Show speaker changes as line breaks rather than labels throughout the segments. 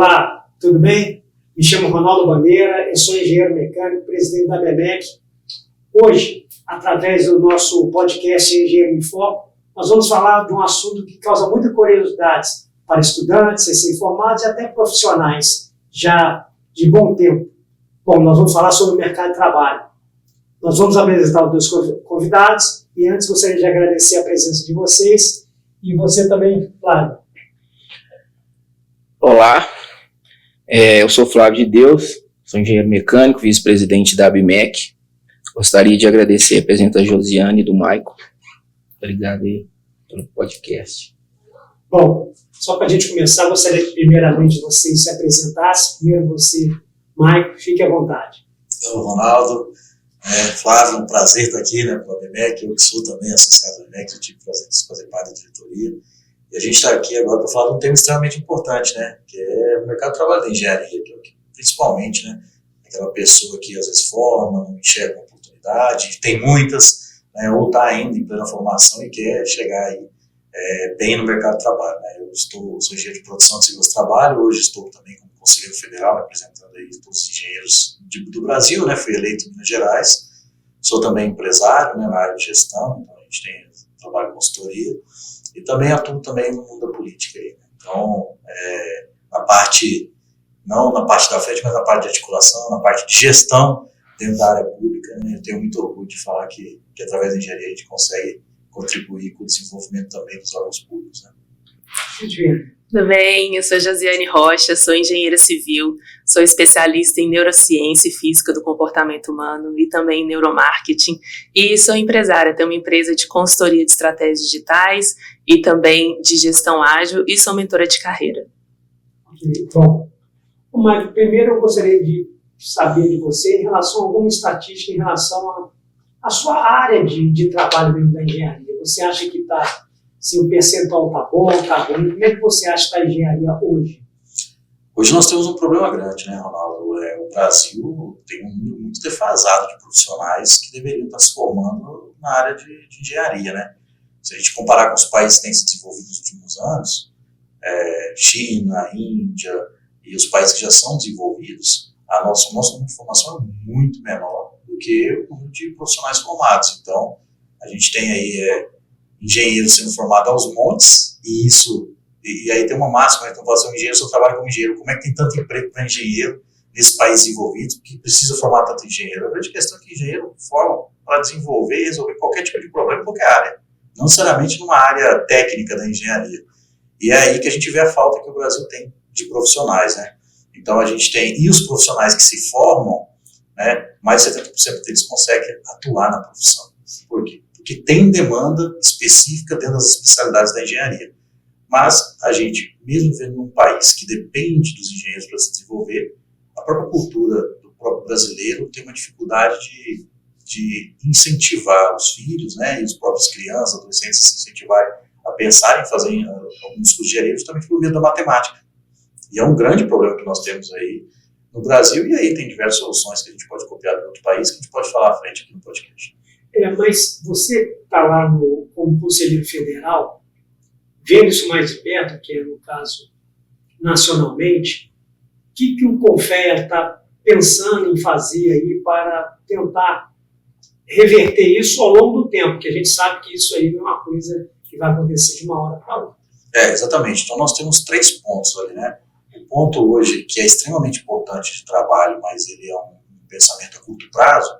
Olá, tudo bem? Me chamo Ronaldo Bandeira, eu sou engenheiro mecânico, presidente da ABMEC. Hoje, através do nosso podcast Engenheiro em Foco, nós vamos falar de um assunto que causa muita curiosidade para estudantes, recém-formados e até profissionais já de bom tempo. Bom, nós vamos falar sobre o mercado de trabalho. Nós vamos apresentar os dois convidados e antes gostaria de agradecer a presença de vocês e você também, Flávio.
Olá, eu sou Flávio de Deus, sou engenheiro mecânico, vice-presidente da ABMEC. Gostaria de agradecer a presença da Josiane e do Maico. Obrigado aí pelo podcast.
Bom, só para a gente começar, gostaria que primeiramente você se apresentasse. Primeiro você, Maico, fique à vontade.
Eu, Ronaldo, Flávio, um prazer estar aqui, né, com a ABMEC. Eu que sou também associado à ABMEC, eu tive o prazer de fazer parte da diretoria. E a gente está aqui agora para falar de um tema extremamente importante, né, que é o mercado de trabalho da engenharia, que é principalmente, né, aquela pessoa que às vezes forma, não enxerga uma oportunidade, tem muitas, né, ou está ainda em plena formação e quer chegar aí bem no mercado de trabalho, né. Eu sou engenheiro de produção de seguros de trabalho, hoje estou também como conselheiro federal, representando aí todos os engenheiros do Brasil, né, fui eleito em Minas Gerais, sou também empresário, né, na área de gestão, então a gente tem trabalho de consultoria, e também atuo também no mundo da política. Aí, né? Então, não na parte da frente, mas na parte de articulação, na parte de gestão dentro da área pública, né? Eu tenho muito orgulho de falar que através da engenharia a gente consegue contribuir com o desenvolvimento também dos órgãos públicos. Né?
Tudo bem, eu sou Josiane Rocha, sou engenheira civil, sou especialista em neurociência e física do comportamento humano e também em neuromarketing e sou empresária, tenho uma empresa de consultoria de estratégias digitais e também de gestão ágil e sou mentora de carreira.
Bom, mas primeiro eu gostaria de saber de você em relação a alguma estatística em relação à sua área de trabalho dentro da engenharia. Você acha que está... Se o percentual está bom, está ruim, como é que você acha que está a engenharia hoje?
Hoje nós temos um problema grande, né, Ronaldo? O Brasil tem um número muito defasado de profissionais que deveriam estar se formando na área de engenharia, né? Se a gente comparar com os países que têm se desenvolvido nos últimos anos, China, Índia e os países que já são desenvolvidos, a nossa formação é muito menor do que o número de profissionais formados. Então, a gente tem aí engenheiro sendo formado aos montes, e aí tem uma máxima, então fazer um engenheiro, só trabalha como engenheiro. Como é que tem tanto emprego para engenheiro nesse país desenvolvido que precisa formar tanto engenheiro? A grande questão é que engenheiro forma para desenvolver e resolver qualquer tipo de problema em qualquer área, não necessariamente numa área técnica da engenharia. E é aí que a gente vê a falta que o Brasil tem de profissionais, né? Então a gente tem, e os profissionais que se formam, né, mais de 70% deles conseguem atuar na profissão. Por quê? Porque tem demanda específica dentro das especialidades da engenharia. Mas a gente, mesmo vendo num país que depende dos engenheiros para se desenvolver, a própria cultura do próprio brasileiro tem uma dificuldade de incentivar os filhos, né, e as próprias crianças, adolescentes, se incentivarem a pensar em fazer alguns cursos de engenharia justamente por meio da matemática. E é um grande problema que nós temos aí no Brasil, e aí tem diversas soluções que a gente pode copiar de outro país, que a gente pode falar à frente aqui no podcast.
Mas você está lá como conselheiro federal, vendo isso mais de perto, que é no caso nacionalmente, o que o CONFEA está pensando em fazer aí para tentar reverter isso ao longo do tempo, porque a gente sabe que isso aí não é uma coisa que vai acontecer de uma hora para outra.
Exatamente. Então nós temos 3 pontos ali, né? O ponto hoje, que é extremamente importante de trabalho, mas ele é um pensamento a curto prazo,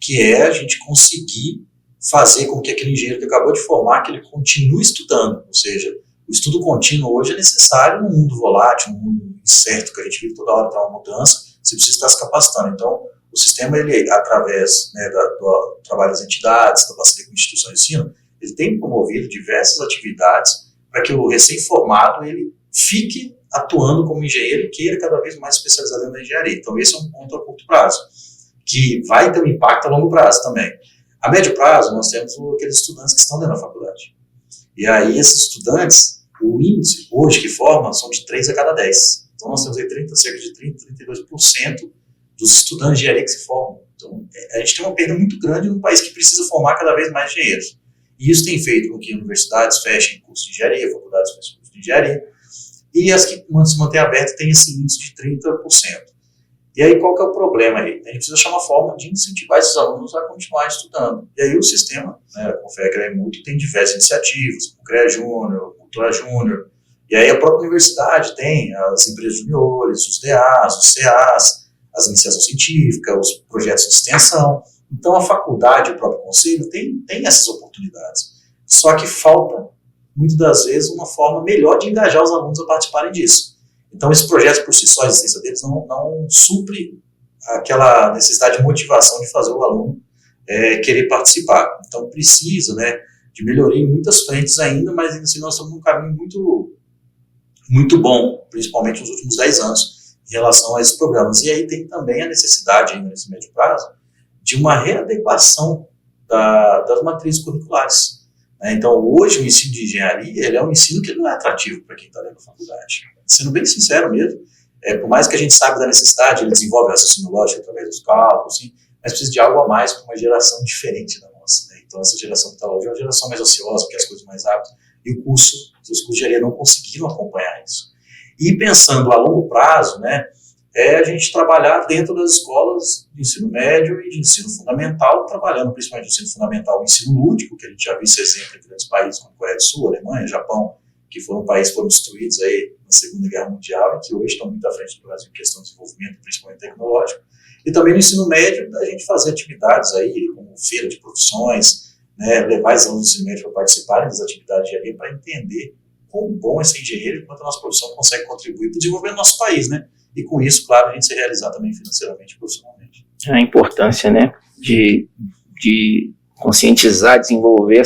que é a gente conseguir fazer com que aquele engenheiro que acabou de formar, que ele continue estudando. Ou seja, o estudo contínuo hoje é necessário num mundo volátil, num mundo incerto, que a gente vive toda hora para uma mudança, você precisa estar se capacitando. Então, o sistema, ele, através, né, do trabalho das entidades, da parceria com instituições de ensino, ele tem promovido diversas atividades para que o recém-formado ele fique atuando como engenheiro e queira cada vez mais especializado na engenharia. Então, esse é um ponto a curto prazo, que vai ter um impacto a longo prazo também. A médio prazo, nós temos aqueles estudantes que estão dentro da faculdade. E aí, esses estudantes, o índice hoje que formam são de 3 a cada 10. Então, nós temos aí cerca de 32% dos estudantes de engenharia que se formam. Então, a gente tem uma perda muito grande num país que precisa formar cada vez mais engenheiros. E isso tem feito com que universidades fechem cursos de engenharia, faculdades fechem cursos de engenharia. e as que se mantêm abertas têm esse índice de 30%. E aí qual que é o problema aí? A gente precisa achar uma forma de incentivar esses alunos a continuar estudando. E aí o sistema, né, a Confea CREA Mútuo, tem diversas iniciativas, como o CREA Júnior, Cultura Júnior, e aí a própria universidade tem as empresas juniores, os DAs, os CAs, as iniciações científicas, os projetos de extensão. Então a faculdade, o próprio conselho, tem essas oportunidades. Só que falta, muitas das vezes, uma forma melhor de engajar os alunos a participarem disso. Então esses projetos por si só, a existência deles, não supre aquela necessidade de motivação de fazer o aluno querer participar. Então precisa, né, de melhoria em muitas frentes ainda, mas ainda assim nós estamos num caminho muito bom, principalmente nos últimos 10 anos, em relação a esses programas. E aí tem também a necessidade, ainda nesse médio prazo, de uma readequação das matrizes curriculares. Então, hoje, o ensino de engenharia ele é um ensino que não é atrativo para quem está dentro da faculdade. Sendo bem sincero mesmo, por mais que a gente saiba da necessidade, ele desenvolve raciocínio lógico através dos cálculos, sim, mas precisa de algo a mais para uma geração diferente da nossa. Né? Então, essa geração que está hoje é uma geração mais ociosa, que as coisas mais rápidas, e os cursos de engenharia não conseguiram acompanhar isso. E pensando a longo prazo, né, a gente trabalhar dentro das escolas de ensino médio e de ensino fundamental, trabalhando principalmente no ensino fundamental e ensino lúdico, que a gente já viu esse exemplo em grandes países como Coreia do Sul, Alemanha, Japão, que foram países que foram destruídos aí na Segunda Guerra Mundial e que hoje estão muito à frente do Brasil em questão de desenvolvimento, principalmente tecnológico. E também no ensino médio, a gente fazer atividades aí, como feira de profissões, né, levar os alunos do ensino médio para participarem das atividades de engenharia para entender quão bom é ser engenheiro e quanto a nossa profissão consegue contribuir para o desenvolvimento do nosso país, né? E com isso, claro, a gente se realizar também financeiramente e profissionalmente.
A importância, né, de conscientizar, desenvolver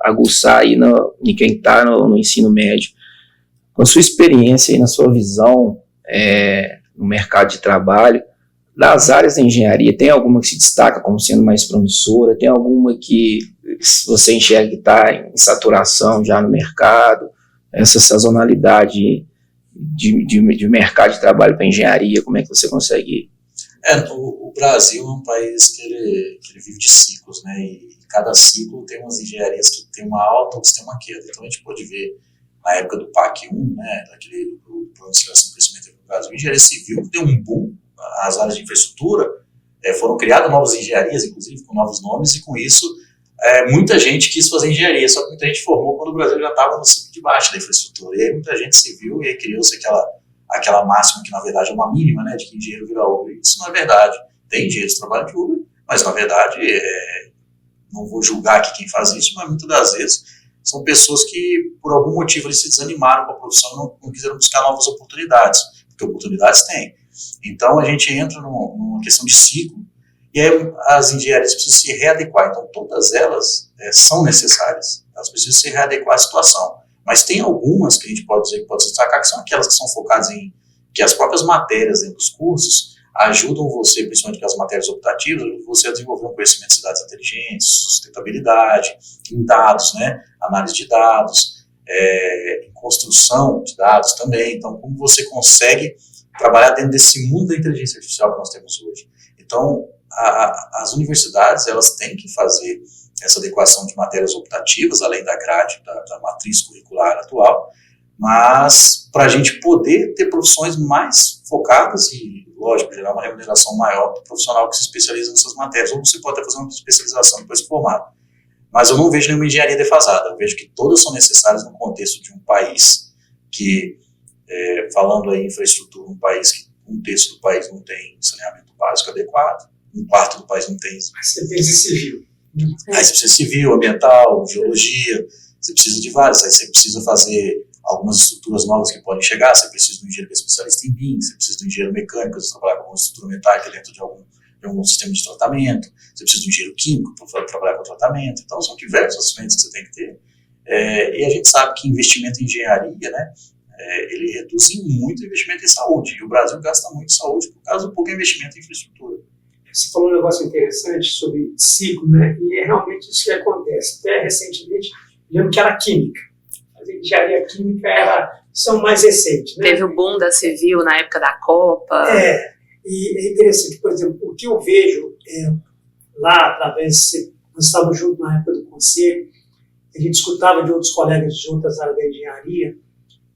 aguçar aí em quem está no ensino médio. Com a sua experiência e na sua visão no mercado de trabalho, das áreas da engenharia, tem alguma que se destaca como sendo mais promissora? Tem alguma que você enxerga que está em saturação já no mercado? Essa sazonalidade de mercado de trabalho para engenharia, como é que você consegue?
O Brasil é um país que ele vive de ciclos, né? E cada ciclo tem umas engenharias que tem uma alta, outras tem uma queda. Então a gente pode ver na época do PAC 1, né, daquele Plano de Aceleração do Crescimento do Brasil, a engenharia civil deu um boom, as áreas de infraestrutura foram criadas novas engenharias, inclusive com novos nomes, e com isso muita gente quis fazer engenharia, só que muita gente formou quando o Brasil já estava no ciclo de baixo da infraestrutura. E aí muita gente se viu e aí criou-se aquela máxima que na verdade é uma mínima, né, de que engenheiro vira Uber. Isso não é verdade. Tem engenheiros que trabalham de Uber, mas na verdade, não vou julgar aqui quem faz isso, mas muitas das vezes são pessoas que por algum motivo eles se desanimaram com a profissão e não quiseram buscar novas oportunidades, porque oportunidades tem. Então a gente entra numa questão de ciclo, e aí as engenharias precisam se readequar. Então todas elas são necessárias, elas precisam se readequar à situação. Mas tem algumas que a gente pode dizer que pode se destacar, que são aquelas que são focadas em que as próprias matérias dentro dos cursos ajudam você, principalmente com as matérias optativas, você a desenvolver um conhecimento de cidades inteligentes, sustentabilidade, em dados, né, análise de dados, em construção de dados também. Então, como você consegue trabalhar dentro desse mundo da inteligência artificial que nós temos hoje. Então, as universidades, elas têm que fazer essa adequação de matérias optativas, além da grade, da matriz curricular atual, mas para a gente poder ter profissões mais focadas e, lógico, gerar uma remuneração maior para o profissional que se especializa nessas matérias, ou você pode até fazer uma especialização depois de formado. Mas eu não vejo nenhuma engenharia defasada, eu vejo que todas são necessárias no contexto de um país que, falando aí em infraestrutura, um país que um terço do país não tem saneamento básico adequado, um quarto do país não tem.
Você precisa civil.
Aí você precisa civil, ambiental, geologia, você precisa de várias, aí você precisa fazer algumas estruturas novas que podem chegar, você precisa de um engenheiro que é especialista em BIM, você precisa de um engenheiro mecânico, você trabalhar com uma estrutura metálica dentro de algum sistema de tratamento, você precisa de um engenheiro químico para trabalhar com tratamento. Então são diversas frentes que você tem que ter. E a gente sabe que investimento em engenharia, né, ele reduz muito o investimento em saúde, e o Brasil gasta muito em saúde por causa do pouco investimento em infraestrutura.
Você falou um negócio interessante sobre ciclo, né? E é realmente isso que acontece. Até recentemente, lembro que era química. A engenharia química são mais recentes, né?
Teve o boom da civil na época da Copa.
E é interessante, por exemplo, o que eu vejo lá, através, nós estávamos juntos na época do conselho, a gente escutava de outros colegas de outras áreas da engenharia,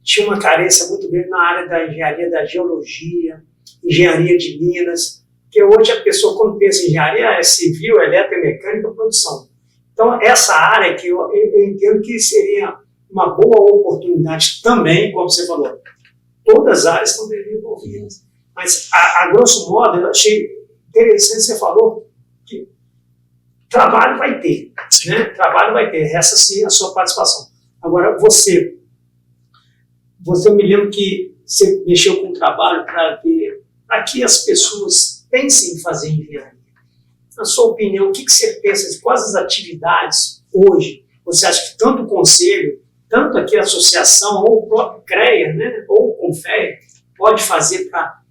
tinha uma carência muito grande na área da engenharia da geologia, engenharia de minas, que hoje a pessoa, quando pensa em engenharia, é civil, eletromecânica, produção. Então, essa área que eu entendo que seria uma boa oportunidade também, como você falou, todas as áreas estão envolvidas. Mas, a grosso modo, eu achei interessante você falou que trabalho vai ter, né? Trabalho vai ter, essa sim a sua participação. Agora, você eu me lembro que você mexeu com o trabalho para ver, para que as pessoas pensem em fazer engenharia. Na sua opinião, o que você pensa de quais as atividades hoje, você acha que tanto o Conselho, tanto aqui a associação, ou o próprio CREA, né, ou o CONFEA, pode fazer para,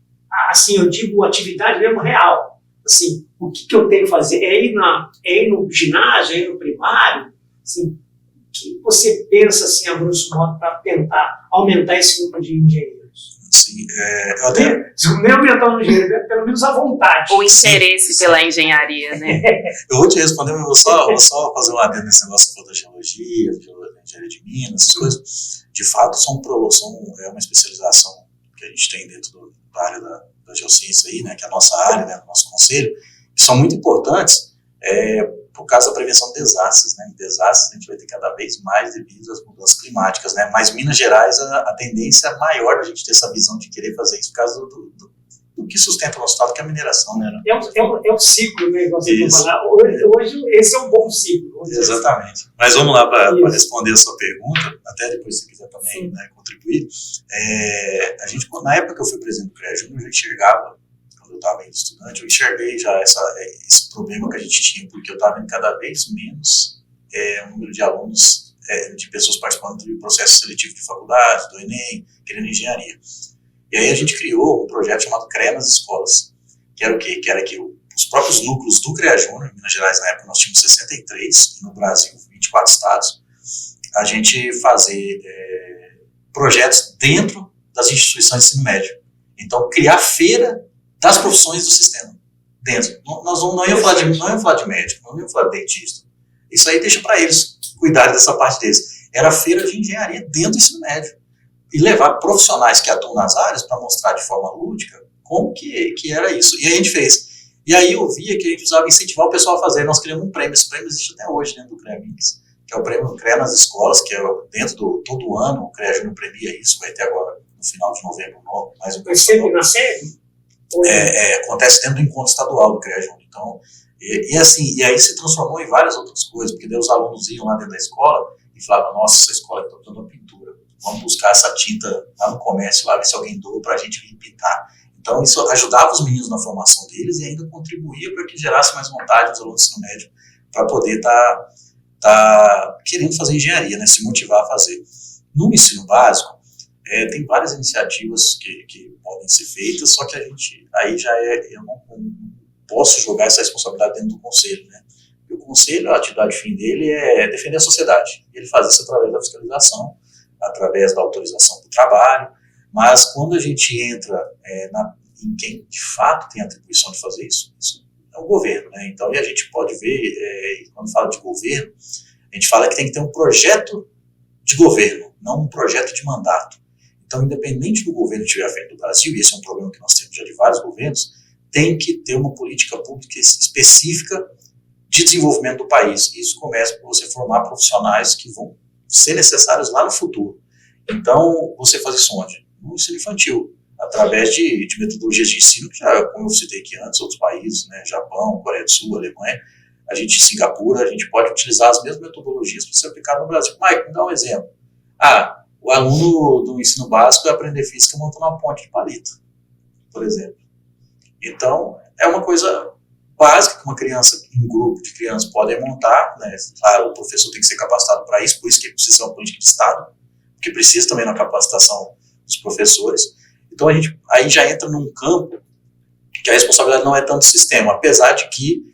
assim, eu digo, atividade mesmo real. Assim, o que eu tenho que fazer? É ir no ginásio, é ir no primário? Assim, o que você pensa, assim, a grosso modo, para tentar aumentar esse número de engenheiros?
Sim, eu até...
Nem aumentar o engenheiro, pelo menos a vontade.
O interesse pela engenharia, né?
Eu vou te responder, mas vou só fazer um adendo nesse negócio da geologia, engenharia de minas, essas coisas. De fato, é uma especialização que a gente tem dentro da área da geociência aí, né, que é a nossa área, né, o nosso conselho, que são muito importantes por causa da prevenção de desastres, né? Desastres a gente vai ter cada vez mais devido às mudanças climáticas, né? Mas Minas Gerais, a tendência maior da gente ter essa visão de querer fazer isso por causa do que sustenta o nosso estado, que é a mineração, né?
É um ciclo, né? Você falar. Hoje esse é um bom ciclo.
Exatamente. Mas vamos lá para responder a sua pergunta, até depois se quiser também, né, contribuir. A gente, na época que eu fui presidente do CREA Júnior, eu já enxergava, quando eu estava ainda estudante, eu enxerguei já esse problema que a gente tinha, porque eu estava vendo cada vez menos o número de alunos, de pessoas participando do processo seletivo de faculdade, do Enem, querendo engenharia. E aí a gente criou um projeto chamado CREA nas escolas, que era o quê? Que era que os próprios núcleos do CREA Júnior, em Minas Gerais, na época nós tínhamos 63, e no Brasil 24 estados, a gente fazer projetos dentro das instituições de ensino médio. Então, criar feira das profissões do sistema, dentro. Nós não íamos falar de médico, não íamos falar de dentista. Isso aí deixa para eles cuidarem dessa parte deles. Era feira de engenharia dentro do ensino médio. E levar profissionais que atuam nas áreas para mostrar de forma lúdica como que era isso. E aí a gente fez. E aí eu via que a gente precisava incentivar o pessoal a fazer. Nós criamos um prêmio. Esse prêmio existe até hoje dentro do CREA Mix, que é o prêmio CREA nas escolas, que é dentro todo ano o CREA Júnior premia isso. Vai ter agora, no final de novembro, mais um prêmio.
Sempre na sede?
Acontece dentro do encontro estadual do CREA Júnior. Então, e aí se transformou em várias outras coisas, porque daí os alunos iam lá dentro da escola e falavam, nossa, essa escola está dando uma pintura. Vamos buscar essa tinta lá no comércio, lá ver se alguém doa para a gente vir pintar. Então, isso ajudava os meninos na formação deles e ainda contribuía para que gerasse mais vontade os alunos do ensino médio para poder tá querendo fazer engenharia, né, se motivar a fazer. No ensino básico, tem várias iniciativas que podem ser feitas, só que eu não posso jogar essa responsabilidade dentro do conselho, né? E o conselho, a atividade fim dele é defender a sociedade. Ele faz isso através da fiscalização, através da autorização do trabalho, mas quando a gente entra em quem de fato tem a atribuição de fazer isso é o governo, né? Então, e a gente pode ver, quando fala de governo, a gente fala que tem que ter um projeto de governo, não um projeto de mandato. Então, independente do governo que estiver à frente do Brasil, e esse é um problema que nós temos já de vários governos, tem que ter uma política pública específica de desenvolvimento do país. Isso começa por você formar profissionais que vão ser necessários lá no futuro. Então, você faz isso onde? No ensino infantil, através de metodologias de ensino, que já, como eu citei aqui antes, outros países, né, Japão, Coreia do Sul, Alemanha, Singapura, a gente pode utilizar as mesmas metodologias para ser aplicado no Brasil. Mike, me dá um exemplo. O aluno do ensino básico vai aprender física montando uma ponte de palito, por exemplo. Então, é uma coisa básica que uma criança, um grupo de crianças podem montar, né? Claro, o professor tem que ser capacitado para isso, por isso que precisa ser uma política de Estado, porque precisa também na capacitação dos professores. Então, a gente aí já entra num campo que a responsabilidade não é tanto do sistema, apesar de que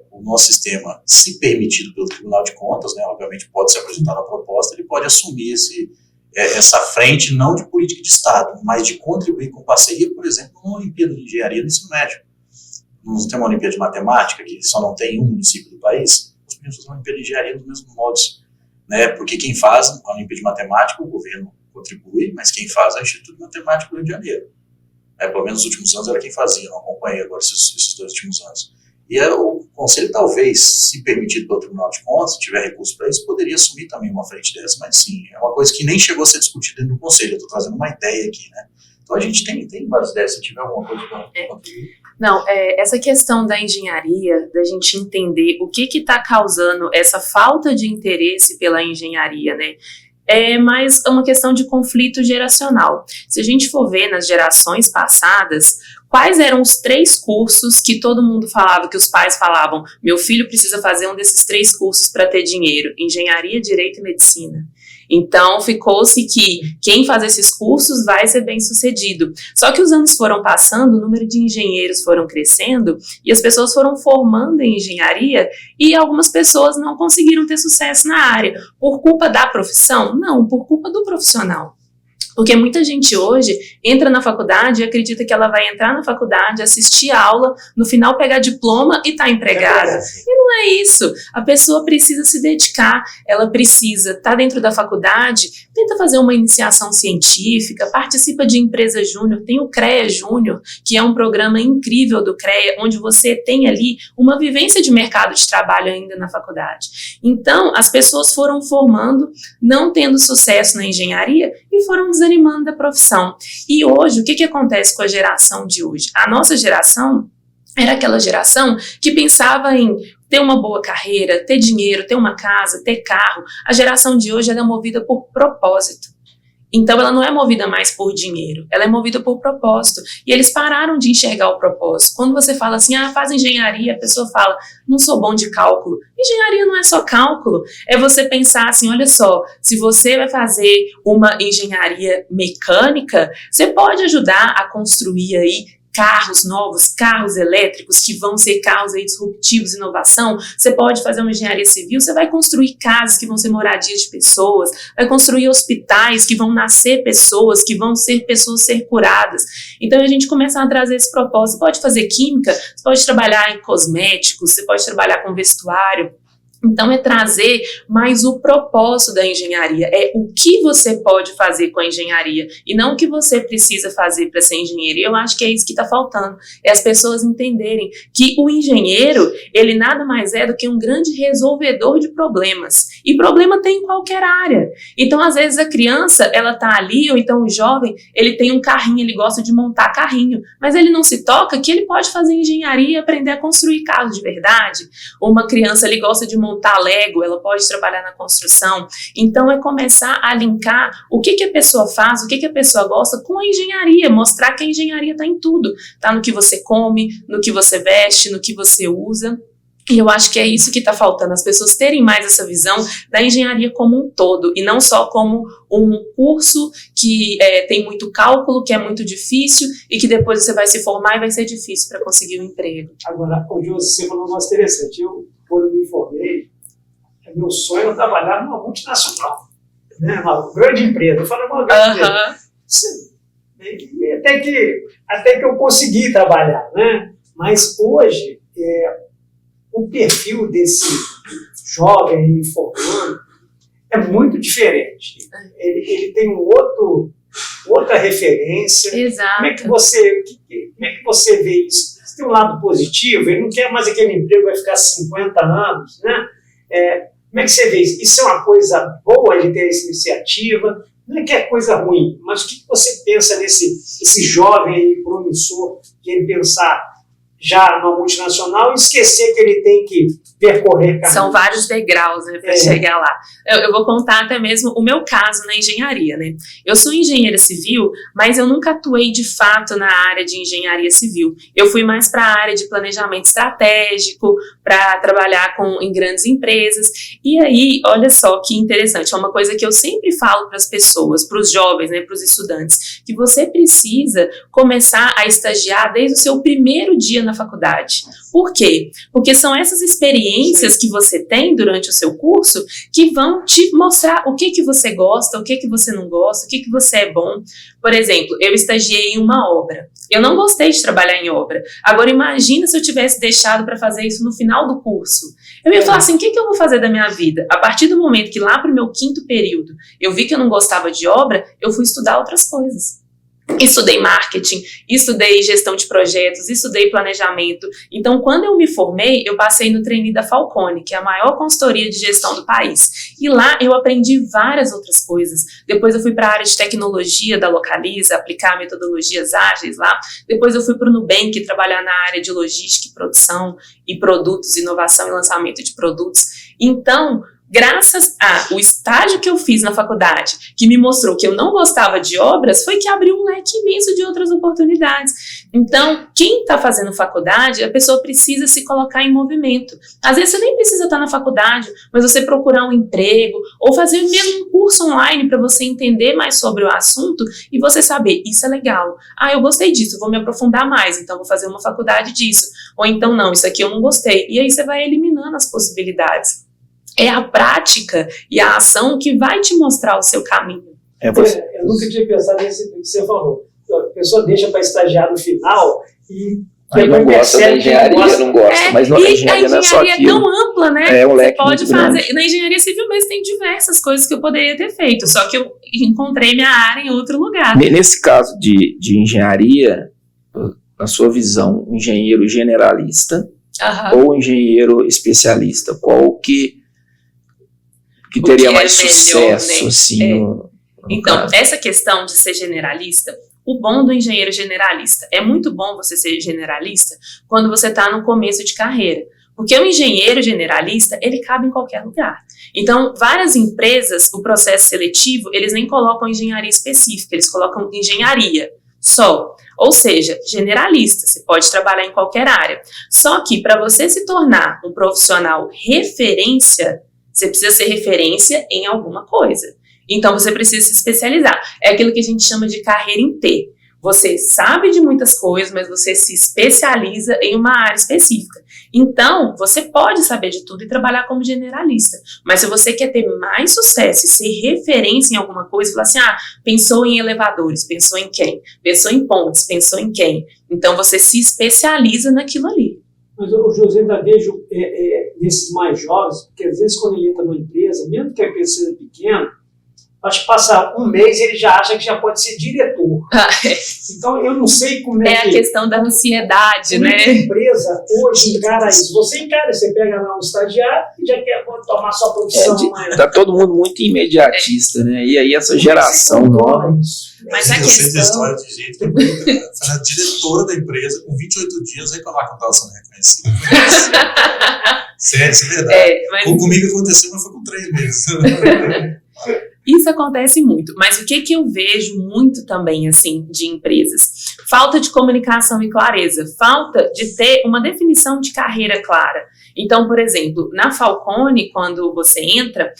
o nosso sistema, se permitido pelo Tribunal de Contas, né, obviamente pode ser apresentado a proposta, ele pode assumir essa frente não de política de Estado, mas de contribuir com parceria, por exemplo, numa Olimpíada de Engenharia no ensino médio. Nós temos uma Olimpíada de Matemática, que só não tem um município do país, nós podemos fazer uma Olimpíada de Engenharia nos mesmos modos, né, porque quem faz a Olimpíada de Matemática, o governo contribui, mas quem faz é o Instituto Matemático do Rio de Janeiro. Pelo menos nos últimos anos era quem fazia, não acompanhei agora esses 2 últimos anos. E o Conselho, talvez, se permitido pelo Tribunal de Contas, se tiver recurso para isso, poderia assumir também uma frente dessa, mas sim, é uma coisa que nem chegou a ser discutida dentro do Conselho, eu estou trazendo uma ideia aqui, né? Então a gente tem várias ideias, se tiver alguma coisa para contribuir.
Não, essa questão da engenharia, da gente entender o que está causando essa falta de interesse pela engenharia, né? É mais uma questão de conflito geracional. Se a gente for ver nas gerações passadas, quais eram os 3 cursos que todo mundo falava, que os pais falavam, meu filho precisa fazer um desses 3 cursos para ter dinheiro, engenharia, direito e medicina. Então, ficou-se que quem faz esses cursos vai ser bem sucedido. Só que os anos foram passando, o número de engenheiros foram crescendo e as pessoas foram formando em engenharia e algumas pessoas não conseguiram ter sucesso na área. Por culpa da profissão? Não, por culpa do profissional. Porque muita gente hoje entra na faculdade e acredita que ela vai entrar na faculdade, assistir a aula, no final pegar diploma e tá empregada. E não é isso. A pessoa precisa se dedicar, ela precisa estar dentro da faculdade, tenta fazer uma iniciação científica, participa de empresa júnior, tem o CREA Júnior, que é um programa incrível do CREA, onde você tem ali uma vivência de mercado de trabalho ainda na faculdade. Então, as pessoas foram formando, não tendo sucesso na engenharia e foram desanimando da profissão. E hoje, o que acontece com a geração de hoje? A nossa geração era aquela geração que pensava em ter uma boa carreira, ter dinheiro, ter uma casa, ter carro. A geração de hoje ela é movida por propósito. Então, ela não é movida mais por dinheiro, ela é movida por propósito. E eles pararam de enxergar o propósito. Quando você fala assim, faz engenharia, a pessoa fala, não sou bom de cálculo. Engenharia não é só cálculo, é você pensar assim, olha só, se você vai fazer uma engenharia mecânica, você pode ajudar a construir aí carros novos, carros elétricos que vão ser carros aí disruptivos, inovação. Você pode fazer uma engenharia civil, você vai construir casas que vão ser moradias de pessoas, vai construir hospitais que vão nascer pessoas, que vão ser pessoas ser curadas. Então a gente começa a trazer esse propósito. Você pode fazer química, você pode trabalhar em cosméticos, você pode trabalhar com vestuário. Então, é trazer mais o propósito da engenharia, é o que você pode fazer com a engenharia e não o que você precisa fazer para ser engenheiro. E eu acho que é isso que está faltando, é as pessoas entenderem que o engenheiro, ele nada mais é do que um grande resolvedor de problemas. E problema tem em qualquer área. Então, às vezes, a criança, ela está ali, ou então o jovem, ele tem um carrinho, ele gosta de montar carrinho, mas ele não se toca que ele pode fazer engenharia e aprender a construir carros de verdade. Ou uma criança, ele gosta de montar Lego, ela pode trabalhar na construção. Então é começar a linkar o que a pessoa faz, o que a pessoa gosta com a engenharia, mostrar que a engenharia está em tudo, está no que você come, no que você veste, no que você usa. E eu acho que é isso que está faltando, as pessoas terem mais essa visão da engenharia como um todo, e não só como um curso que tem muito cálculo, que é muito difícil, e que depois você vai se formar e vai ser difícil para conseguir um emprego.
Agora, o José, você falou um negócio interessante. Eu, quando me formei, meu sonho era trabalhar numa multinacional, né? Uma grande empresa. Eu falei, uma grande empresa. Até que eu consegui trabalhar, né? Mas hoje, o perfil desse jovem formando é muito diferente. Ele tem outra referência.
Exato.
Como é que você vê isso? Você tem um lado positivo, ele não quer mais aquele emprego, vai ficar 50 anos, né? Como é que você vê isso? Isso é uma coisa boa de ter essa iniciativa? Não é que é coisa ruim, mas o que você pensa esse jovem aí promissor, que ele pensar já numa multinacional e esquecer que ele tem que percorrer caminhos?
São vários degraus, né, para chegar lá. Eu vou contar até mesmo o meu caso na engenharia, né? Eu sou engenheira civil, mas eu nunca atuei de fato na área de engenharia civil. Eu fui mais para a área de planejamento estratégico, para trabalhar em grandes empresas. E aí, olha só que interessante, é uma coisa que eu sempre falo para as pessoas, para os jovens, né, para os estudantes, que você precisa começar a estagiar desde o seu primeiro dia na faculdade. Por quê? Porque são essas experiências que você tem durante o seu curso que vão te mostrar o que você gosta, o que você não gosta, o que você é bom. Por exemplo, eu estagiei em uma obra. Eu não gostei de trabalhar em obra. Agora, imagina se eu tivesse deixado para fazer isso no final do curso. Eu ia falar assim, o que eu vou fazer da minha vida? A partir do momento que lá para o meu 5º período eu vi que eu não gostava de obra, eu fui estudar outras coisas. Estudei marketing, estudei gestão de projetos, estudei planejamento. Então, quando eu me formei, eu passei no trainee da Falcone, que é a maior consultoria de gestão do país. E lá eu aprendi várias outras coisas. Depois eu fui para a área de tecnologia da Localiza, aplicar metodologias ágeis lá. Depois eu fui para o Nubank trabalhar na área de logística e produção e produtos, inovação e lançamento de produtos. Então, graças ao estágio que eu fiz na faculdade, que me mostrou que eu não gostava de obras, foi que abriu um leque imenso de outras oportunidades. Então, quem está fazendo faculdade, a pessoa precisa se colocar em movimento. Às vezes você nem precisa estar na faculdade, mas você procurar um emprego ou fazer mesmo um curso online para você entender mais sobre o assunto e você saber, isso é legal. Eu gostei disso, vou me aprofundar mais, então vou fazer uma faculdade disso. Ou então, não, isso aqui eu não gostei. E aí você vai eliminando as possibilidades. É a prática e a ação que vai te mostrar o seu caminho.
Eu nunca tinha pensado nisso que você falou. A pessoa deixa para estagiar no final e
aí não gosta da engenharia, não gosta. Mas a engenharia não é só aquilo.
É tão ampla, né?
É um leque
você pode
muito
fazer.
grande.
Na engenharia civil mesmo tem diversas coisas que eu poderia ter feito, só que eu encontrei minha área em outro lugar.
Nesse caso de engenharia, na sua visão, engenheiro generalista ou engenheiro especialista, qual que teria mais sucesso,
né?
assim,
Então,
caso?
essa questão de ser generalista, o bom do engenheiro generalista, é muito bom você ser generalista quando você está no começo de carreira, porque o engenheiro generalista, ele cabe em qualquer lugar. Então, várias empresas, o processo seletivo, eles nem colocam engenharia específica, eles colocam engenharia só. Ou seja, generalista, você pode trabalhar em qualquer área. Só que para você se tornar um profissional referência, você precisa ser referência em alguma coisa. Então, você precisa se especializar. É aquilo que a gente chama de carreira em T. Você sabe de muitas coisas, mas você se especializa em uma área específica. Então, você pode saber de tudo e trabalhar como generalista. Mas se você quer ter mais sucesso e ser referência em alguma coisa, falar assim, pensou em elevadores, pensou em quem? Pensou em pontes, pensou em quem? Então, você se especializa naquilo ali.
Mas o José ainda vejo desses mais jovens, porque às vezes quando ele entra numa empresa, mesmo que a empresa seja pequena, acho que passa um mês e ele já acha que já pode ser diretor. Então eu não sei como é que...
É a questão da ansiedade,
como
né?
é que a empresa hoje encara isso. Você pega lá um estagiário e já quer tomar sua profissão.
Tá todo mundo muito imediatista, né? E aí essa geração nova...
Mas a
eu sei da
questão...
história de gente que foi a diretora da empresa com 28 dias reclamar que eu estava sendo reconhecido. Sério, isso é verdade.
Mas...
Comigo aconteceu, mas foi com 3 meses.
Isso acontece muito, mas o que eu vejo muito também, assim, de empresas? Falta de comunicação e clareza, falta de ter uma definição de carreira clara. Então, por exemplo, na Falcone, quando você entra,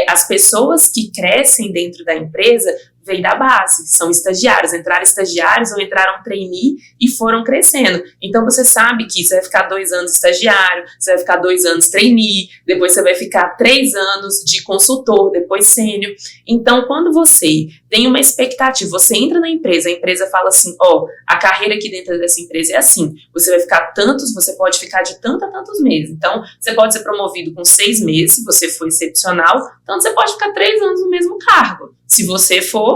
as pessoas que crescem dentro da empresa vêm da base, são estagiários, entraram estagiários ou entraram trainee e foram crescendo. Então você sabe que você vai ficar 2 anos estagiário, você vai ficar 2 anos trainee, depois você vai ficar 3 anos de consultor, depois sênior. Então quando você tem uma expectativa, você entra na empresa, a empresa fala assim, a carreira aqui dentro dessa empresa é assim, você vai ficar você pode ficar de tanto a tantos meses. Então você pode ser promovido com 6 meses, se você for excepcional, então você pode ficar 3 anos no mesmo cargo, se você for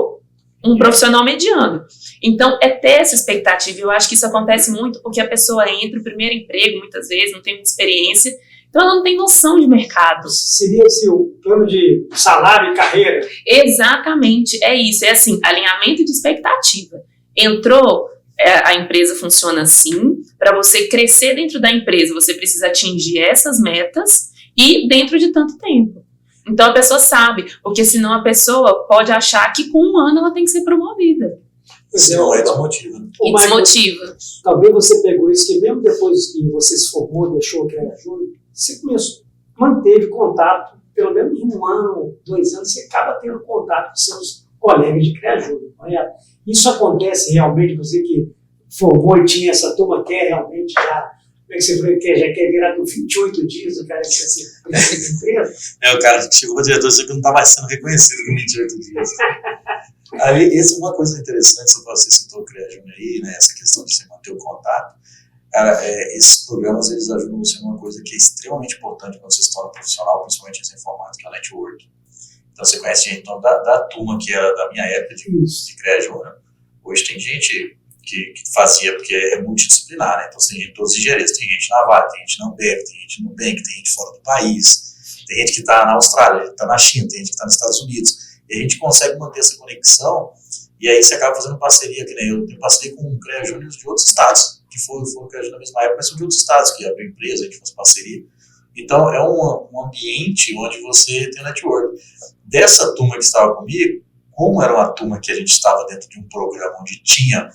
um profissional mediano. Então, é ter essa expectativa. Eu acho que isso acontece muito porque a pessoa entra no primeiro emprego, muitas vezes, não tem muita experiência, então ela não tem noção de mercado.
Seria esse o plano de salário e carreira?
Exatamente, é isso. É assim, alinhamento de expectativa. Entrou, a empresa funciona assim, para você crescer dentro da empresa, você precisa atingir essas metas e dentro de tanto tempo. Então a pessoa sabe, porque senão a pessoa pode achar que com 1 ano ela tem que ser promovida.
Senão desmotiva.
E desmotiva.
Talvez você pegou isso, que mesmo depois que você se formou, deixou o CREA-Júnior, você manteve contato, pelo menos 1 ano, 2 anos, você acaba tendo contato com seus colegas de CREA-Júnior. Isso acontece realmente, você que formou e tinha essa turma, quer realmente já... Como é que você falou que já quer virar com 28 dias o cara que quer ser empresa?
O cara que chegou para o diretor disse que não está mais sendo reconhecido com 28 dias. Ali, essa é uma coisa interessante, você citou o CREA Júnior aí, né, essa questão de você manter o contato. Cara, esses programas, eles ajudam você numa coisa que é extremamente importante quando você se torna profissional, principalmente essa informática, que é a network. Então, você conhece gente da turma que era da minha época de CREA Júnior. Hoje tem gente que fazia, porque é multidisciplinar, né? Então, tem gente de todas as engenharias, tem gente na Vale, tem gente na Ambev, tem gente no Nubank, tem gente fora do país, tem gente que está na Austrália, está na China, tem gente que está nos Estados Unidos. E a gente consegue manter essa conexão, e aí você acaba fazendo parceria, que nem eu tenho parceria com o CREA Júnior de outros estados, que foram CREA Júnior na mesma época, mas são de outros estados, que abriu empresa, a gente faz parceria. Então, é um ambiente onde você tem network. Dessa turma que estava comigo, como era uma turma que a gente estava dentro de um programa onde tinha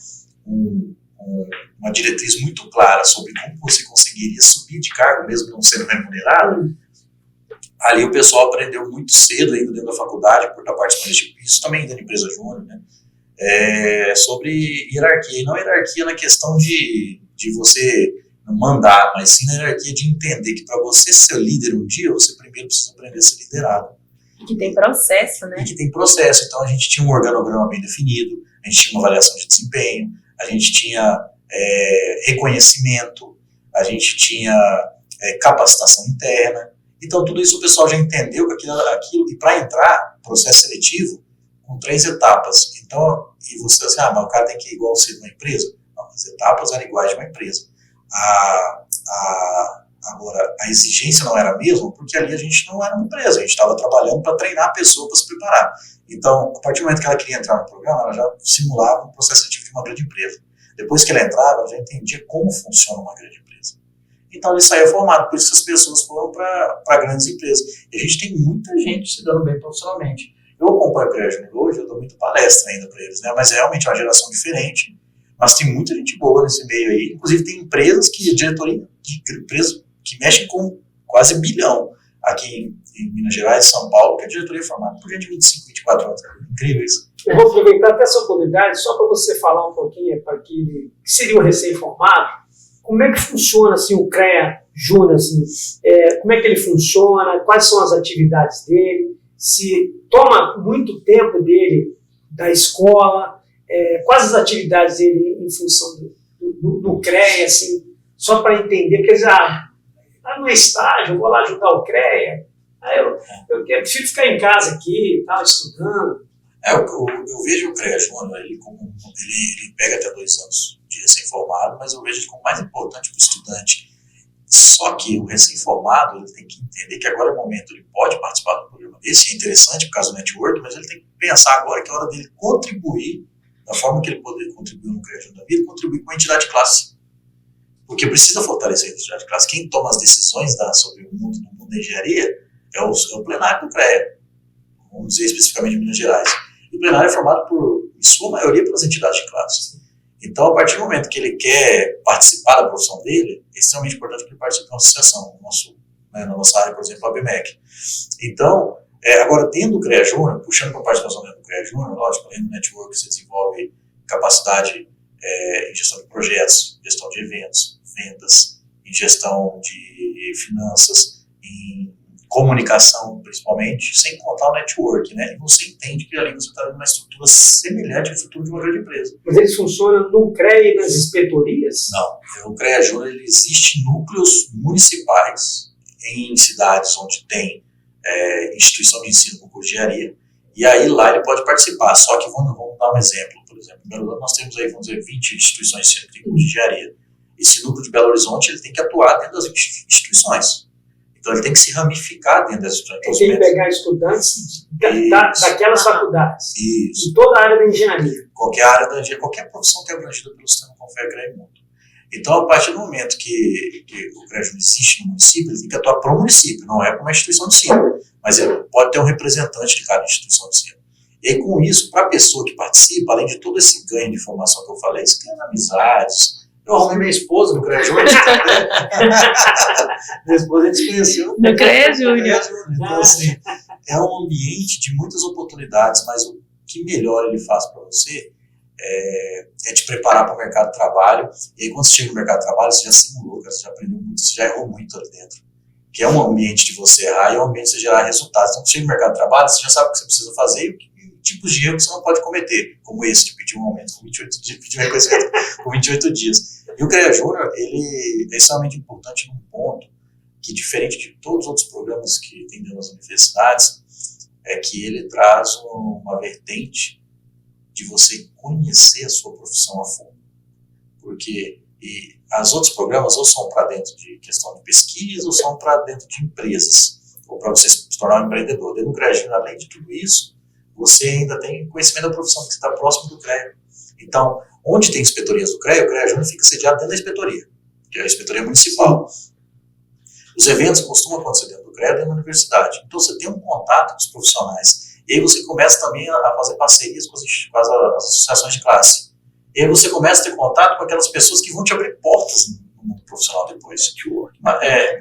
uma diretriz muito clara sobre como você conseguiria subir de cargo, mesmo não sendo remunerado, ali o pessoal aprendeu muito cedo, ainda dentro da faculdade, por estar participando disso também dentro da empresa júnior, né? Sobre hierarquia, e não hierarquia na questão de você mandar, mas sim na hierarquia de entender que para você ser líder um dia, você primeiro precisa aprender a ser liderado.
E que tem processo, né?
E que tem processo. Então a gente tinha um organograma bem definido, a gente tinha uma avaliação de desempenho, a gente tinha reconhecimento, a gente tinha capacitação interna. Então tudo isso o pessoal já entendeu que aquilo, e para entrar, processo seletivo, com 3 etapas. Então, e você assim, mas o cara tem que ir igual ser de uma empresa? Não, as etapas eram iguais de uma empresa. Agora, a exigência não era a mesma, porque ali a gente não era uma empresa, a gente estava trabalhando para treinar a pessoa para se preparar. Então, a partir do momento que ela queria entrar no programa, ela já simulava um processo seletivo de uma grande empresa. Depois que ela entrava, ela já entendia como funciona uma grande empresa. Então, ele saía formado, por isso que as pessoas foram para grandes empresas. E a gente tem muita gente se dando bem profissionalmente. Eu acompanho o CREA Júnior hoje, eu dou muito palestra ainda para eles, né? Mas é realmente uma geração diferente, mas tem muita gente boa nesse meio aí. Inclusive, tem empresas diretoria de empresas que mexem com quase $1 bilhão. Aqui em Minas Gerais, São Paulo, que a diretoria é formada por gente de 25, 24 anos. É incrível isso.
Eu vou aproveitar até essa oportunidade só para você falar um pouquinho para que seria o recém-formado. Como é que funciona assim, o CREA Júnior? Assim, como é que ele funciona? Quais são as atividades dele? Se toma muito tempo dele da escola? Quais as atividades dele em função do CREA? Assim, só para entender, porque eles no estágio, eu vou lá ajudar o CREA, aí eu prefiro ficar em casa aqui, estudando.
Eu vejo o CREA Júnior, ele pega até 2 anos de recém-formado, mas eu vejo ele como mais importante para o estudante. Só que o recém-formado, ele tem que entender que agora é o momento, ele pode participar do programa desse, é interessante por causa do network, mas ele tem que pensar agora que é hora dele contribuir, da forma que ele poderia contribuir no CREA Júnior da vida, contribuir com a entidade de classe. Porque precisa fortalecer a entidade de classe. Quem toma as decisões sobre o mundo, no mundo da engenharia, é o plenário do CREA, vamos dizer especificamente em Minas Gerais. E o plenário é formado, em sua maioria, pelas entidades de classe. Então, a partir do momento que ele quer participar da profissão dele, é extremamente importante que ele participe de uma associação, na nossa área, por exemplo, a ABMEC. Então, agora, dentro do CREA Júnior, puxando para a participação dentro do CREA Júnior, lógico, além do network, você desenvolve capacidade em gestão de projetos, gestão de eventos, vendas, em gestão de finanças, em comunicação, principalmente, sem contar o network, né? E você entende que ali você está numa estrutura semelhante à estrutura de uma grande empresa.
Mas eles funcionam no CREA e nas inspetorias?
Não. O CREA Júnior, ele existe em núcleos municipais, em cidades onde tem instituição de ensino com curso de engenharia, e aí lá ele pode participar. Só que vamos dar um exemplo. Por exemplo, em Belo Horizonte nós temos aí, vamos dizer, 20 instituições de ensino que tem curso de engenharia. Esse núcleo de Belo Horizonte, ele tem que atuar dentro das instituições. Então, ele tem que se ramificar dentro das instituições.
Tem que pegar estudantes daquelas faculdades.
Isso.
De toda a área da engenharia.
Qualquer área da engenharia, qualquer profissão que é abrangida pelo sistema Confea CREA Mundo. Então, a partir do momento que o CREA Júnior existe no município, ele tem que atuar para o município, não é para uma instituição de ensino. Mas ele pode ter um representante de cada instituição de ensino. E aí, com isso, para a pessoa que participa, além de todo esse ganho de informação que eu falei, você tem as amizades. Eu arrumei minha esposa no CREA Júnior. Minha esposa a gente se conheceu
no CREA Júnior.
Então, assim, é um ambiente de muitas oportunidades, mas o que melhor ele faz para você é te preparar para o mercado de trabalho. E aí, quando você chega no mercado de trabalho, você já simulou, você já aprendeu muito, você já errou muito ali dentro. Que é um ambiente de você errar e é um ambiente de você gerar resultados. Então, quando você chega no mercado de trabalho, você já sabe o que você precisa fazer tipos de erro que você não pode cometer, como esse, de pedir um aumento com 28 dias, pedir um reconhecimento com 28 dias. E o CREA Júnior, ele é extremamente importante num ponto que, diferente de todos os outros programas que tem dentro das universidades, é que ele traz uma vertente de você conhecer a sua profissão a fundo. Porque os outros programas ou são para dentro de questão de pesquisa ou são para dentro de empresas, ou para você se tornar um empreendedor. Dentro do CREA Júnior, além de tudo isso, você ainda tem conhecimento da profissão, que está próximo do CREA. Então, onde tem inspetorias do CREA, o CREA Júnior fica sediado dentro da inspetoria, que é a inspetoria municipal. Os eventos costumam acontecer dentro do CREA, dentro da universidade. Então, você tem um contato com os profissionais. E aí você começa também a fazer parcerias com as associações de classe. E aí você começa a ter contato com aquelas pessoas que vão te abrir portas no mundo profissional depois.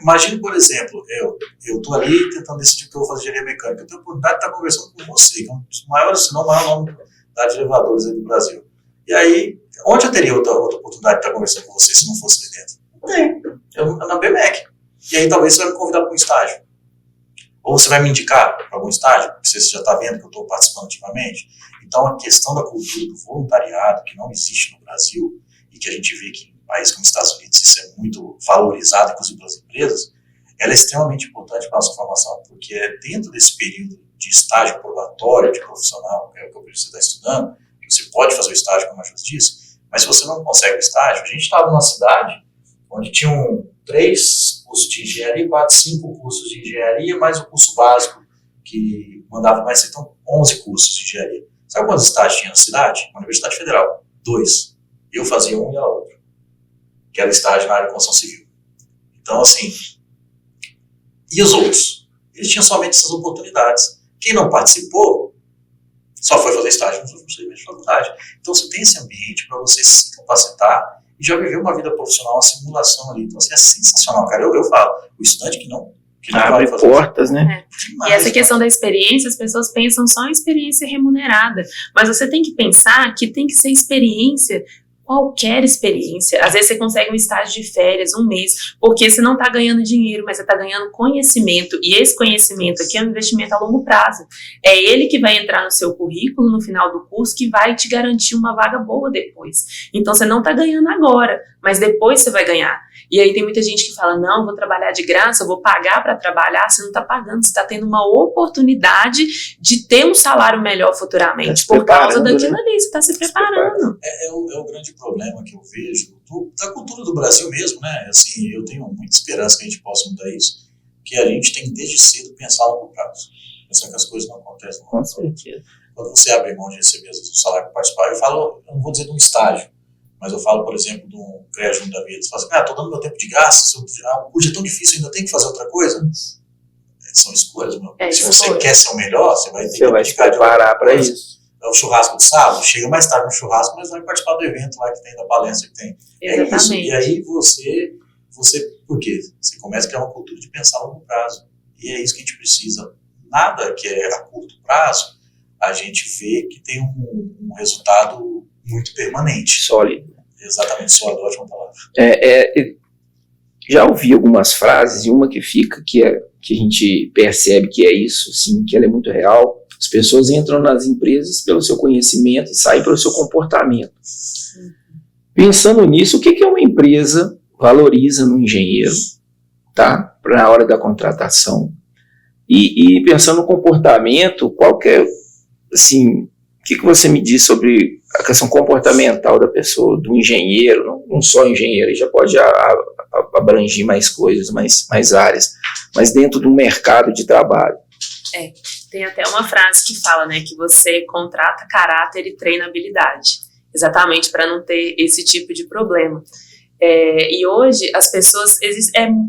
Imagine, por exemplo, eu estou ali tentando decidir o que eu vou fazer de engenharia mecânica. Eu tenho a oportunidade de estar conversando com você, que é um dos maiores, se não o maior nome de elevadores aí do Brasil. E aí, onde eu teria outra oportunidade de estar conversando com você se não fosse ali dentro? Não tem. Na BMEC. E aí talvez você vai me convidar para um estágio. Ou você vai me indicar para algum estágio, porque você já está vendo que eu estou participando ativamente. Então, a questão da cultura do voluntariado, que não existe no Brasil, e que a gente vê que em países como os Estados Unidos isso é muito valorizado, inclusive pelas empresas, ela é extremamente importante para a nossa formação, porque é dentro desse período de estágio probatório, de profissional, que é o que você está estudando, você pode fazer o estágio, como a Jus disse, mas se você não consegue o estágio, a gente estava numa cidade onde tinham 3 cursos de engenharia, 4, 5 cursos de engenharia, mais o curso básico, que mandava mais, então 11 cursos de engenharia. Sabe quantos estágios tinha na cidade? Uma Universidade Federal, 2. Eu fazia um e a outra, que era estágio na área de construção civil. Então, assim, e os outros? Eles tinham somente essas oportunidades. Quem não participou, só foi fazer estágio nos últimos 6 meses de faculdade. Então, você tem esse ambiente para você se capacitar e já viver uma vida profissional, uma simulação ali. Então, assim, é sensacional, cara. Eu falo, o estudante que não
abre portas, né?
E essa questão da experiência, as pessoas pensam só em experiência remunerada, mas você tem que pensar que tem que ser experiência, qualquer experiência. Às vezes você consegue um estágio de férias, 1 mês, porque você não está ganhando dinheiro, mas você está ganhando conhecimento, e esse conhecimento aqui é um investimento a longo prazo. É ele que vai entrar no seu currículo no final do curso, que vai te garantir uma vaga boa depois. Então você não está ganhando agora, mas depois você vai ganhar. E aí tem muita gente que fala, não, vou trabalhar de graça, vou pagar para trabalhar. Você não está pagando, você está tendo uma oportunidade de ter um salário melhor futuramente, por causa daquilo ali, você está se preparando.
É o grande problema que eu vejo da cultura do Brasil mesmo, né? Assim, eu tenho muita esperança que a gente possa mudar isso, que a gente tem desde cedo pensar a longo prazo, pensar que as coisas não acontecem.
Com certeza.
Quando você abre mão de receber às vezes um salário para participar, eu não vou dizer de um estágio, mas eu falo, por exemplo, de um CREA Júnior da vida. Você fala assim, estou dando meu tempo de graça, o curso é tão difícil, ainda tem que fazer outra coisa. São escolhas, meu. Se você quer ser o melhor, você vai ter que
se preparar para isso.
É o churrasco de sábado, chega mais tarde no churrasco, mas vai participar do evento lá que tem, da palestra que tem.
Exatamente.
É isso. E aí você, por quê? Você começa a criar uma cultura de pensar a longo prazo. E é isso que a gente precisa. Nada que é a curto prazo, a gente vê que tem um resultado muito permanente.
Sólido.
Exatamente, sólido, ótima palavra.
Já ouvi algumas frases, e uma que fica, que a gente percebe que é isso, sim, que ela é muito real. As pessoas entram nas empresas pelo seu conhecimento e saem pelo seu comportamento. Pensando nisso, o que uma empresa valoriza no engenheiro, tá? Para a hora da contratação? E pensando no comportamento, assim, o que você me diz sobre a questão comportamental da pessoa, do engenheiro, não só engenheiro, já pode abranger mais coisas, mais áreas, mas dentro do mercado de trabalho.
Tem até uma frase que fala, né, que você contrata caráter e treina habilidade, exatamente para não ter esse tipo de problema. E hoje as pessoas,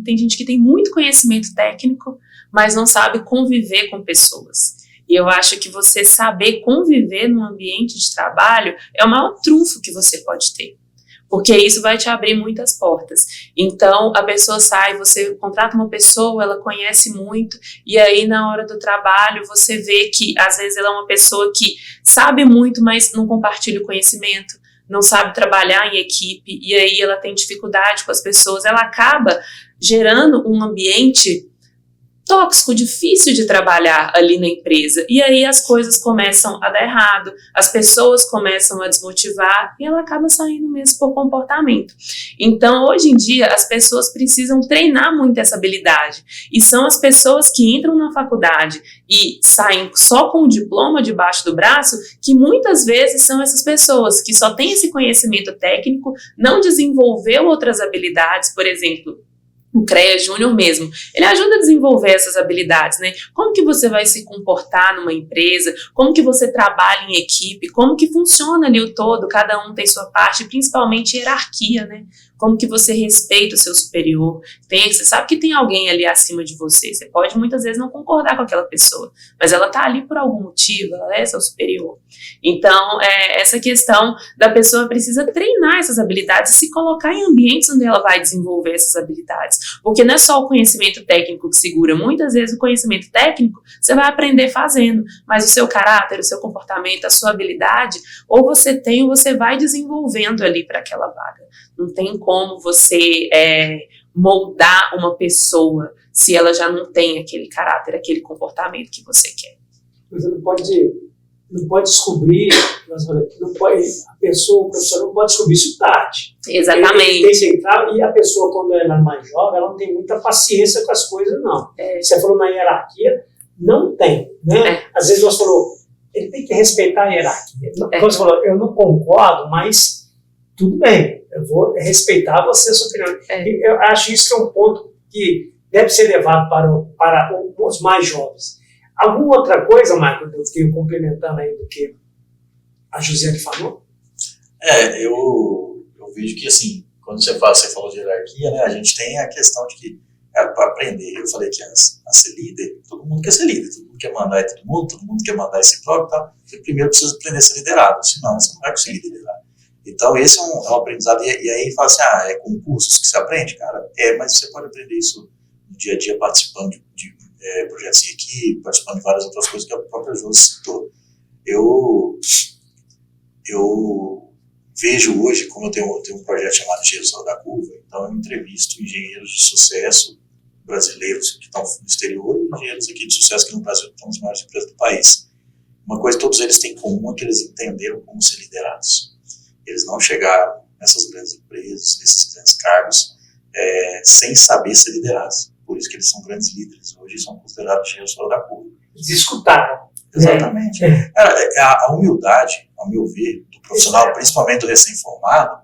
tem gente que tem muito conhecimento técnico, mas não sabe conviver com pessoas. E eu acho que você saber conviver num ambiente de trabalho é o maior trunfo que você pode ter, porque isso vai te abrir muitas portas. Então, a pessoa sai, você contrata uma pessoa, ela conhece muito, e aí na hora do trabalho você vê que às vezes ela é uma pessoa que sabe muito, mas não compartilha o conhecimento, não sabe trabalhar em equipe, e aí ela tem dificuldade com as pessoas, ela acaba gerando um ambiente tóxico, difícil de trabalhar ali na empresa. E aí as coisas começam a dar errado, as pessoas começam a desmotivar e ela acaba saindo mesmo por comportamento. Então, hoje em dia, as pessoas precisam treinar muito essa habilidade. E são as pessoas que entram na faculdade e saem só com o diploma debaixo do braço, que muitas vezes são essas pessoas que só têm esse conhecimento técnico, não desenvolveu outras habilidades, por exemplo, o CREA Júnior mesmo, ele ajuda a desenvolver essas habilidades, né? Como que você vai se comportar numa empresa, como que você trabalha em equipe, como que funciona ali o todo, cada um tem sua parte, principalmente hierarquia, né? Como que você respeita o seu superior, você sabe que tem alguém ali acima de você, você pode muitas vezes não concordar com aquela pessoa, mas ela tá ali por algum motivo, ela é seu superior. Então, essa questão da pessoa precisa treinar essas habilidades e se colocar em ambientes onde ela vai desenvolver essas habilidades, porque não é só o conhecimento técnico que segura, muitas vezes o conhecimento técnico você vai aprender fazendo, mas o seu caráter, o seu comportamento, a sua habilidade, ou você tem ou você vai desenvolvendo ali para aquela vaga. Não tem como você moldar uma pessoa se ela já não tem aquele caráter, aquele comportamento que você quer.
Você não pode descobrir, a pessoa, o professor não pode descobrir isso tarde.
Exatamente.
Ele tem que entrar, e a pessoa, quando ela é mais jovem, ela não tem muita paciência com as coisas, não. Você falou na hierarquia, não tem, né? Às vezes nós falamos, ele tem que respeitar a hierarquia. Quando você falou, eu não concordo, mas tudo bem, eu vou respeitar você, a sua opinião. Eu acho isso que é um ponto que deve ser levado para os mais jovens. Alguma outra coisa, Marco, eu complementando aí do que a Josiane falou?
Eu vejo que, assim, quando você falou de hierarquia, né, a gente tem a questão de que, para aprender, eu falei que a ser líder, todo mundo quer ser líder, todo mundo quer mandar em todo mundo quer mandar em si próprio, tá? Você primeiro precisa aprender a ser liderado, senão você não vai conseguir liderar. Então, esse é um aprendizado, e aí fala assim, é com cursos que você aprende? Cara, mas você pode aprender isso no dia a dia, participando de projetos em equipe, participando de várias outras coisas que a própria Josi citou. Eu vejo hoje, como eu tenho um projeto chamado Engenheiros Fora da Curva, então eu entrevisto engenheiros de sucesso brasileiros que estão no exterior e engenheiros aqui de sucesso que no Brasil estão nas maiores empresas do país. Uma coisa que todos eles têm em comum é que eles entenderam como ser liderados. Eles não chegaram nessas grandes empresas, nesses grandes cargos, sem saber ser liderados. Por isso que eles são grandes líderes. Hoje são considerados engenheiros fora da curva.
Eles escutaram.
Exatamente. A humildade, ao meu ver, do profissional, principalmente do recém-formado,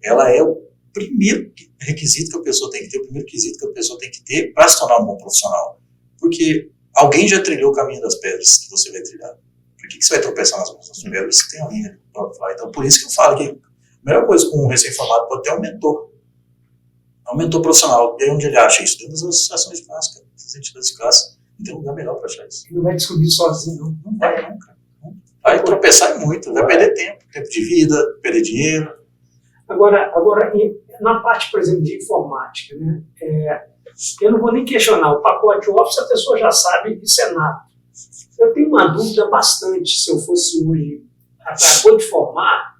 ela é o primeiro requisito que a pessoa tem que ter, o primeiro quesito que a pessoa tem que ter para se tornar um bom profissional. Porque alguém já trilhou o caminho das pedras que você vai trilhar. Por que você vai tropeçar nas mãos das pedras que tem a linha para falar? Então, por isso que eu falo que a melhor coisa com um recém-formado pode ter um mentor. Um mentor profissional. E aí onde ele acha isso? Dentro das associações de classe, das entidades de classe. Não tem lugar melhor para achar isso.
Ele não vai descobrir sozinho, não.
Não vai nunca. Vai tropeçar muito, vai perder tempo de vida, perder dinheiro.
Agora, na parte, por exemplo, de informática, né? Eu não vou nem questionar. O pacote Office a pessoa já sabe, isso é nato. Eu tenho uma dúvida bastante, se eu fosse hoje, acabou de formar,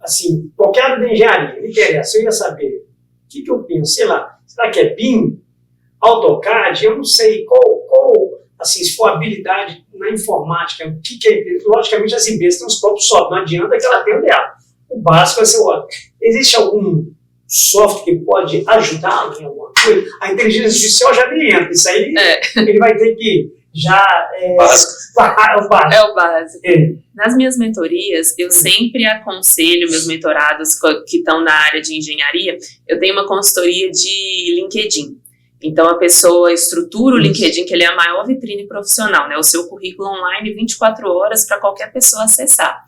assim, qualquer área de engenharia, me interessa, eu ia saber o que eu penso, sei lá, será que é BIM, AutoCAD, eu não sei qual assim, se for habilidade na informática, o que é, logicamente as empresas têm os próprios softwares, não adianta que ela tenha o dela. O básico é ser existe algum software que pode ajudá-lo em alguma coisa? A inteligência artificial já nem entra, isso aí ele vai ter que
básico.
É o básico. Nas minhas mentorias, eu sempre aconselho meus mentorados que estão na área de engenharia, eu tenho uma consultoria de LinkedIn. Então, a pessoa estrutura o LinkedIn, que ele é a maior vitrine profissional, né? O seu currículo online 24 horas para qualquer pessoa acessar.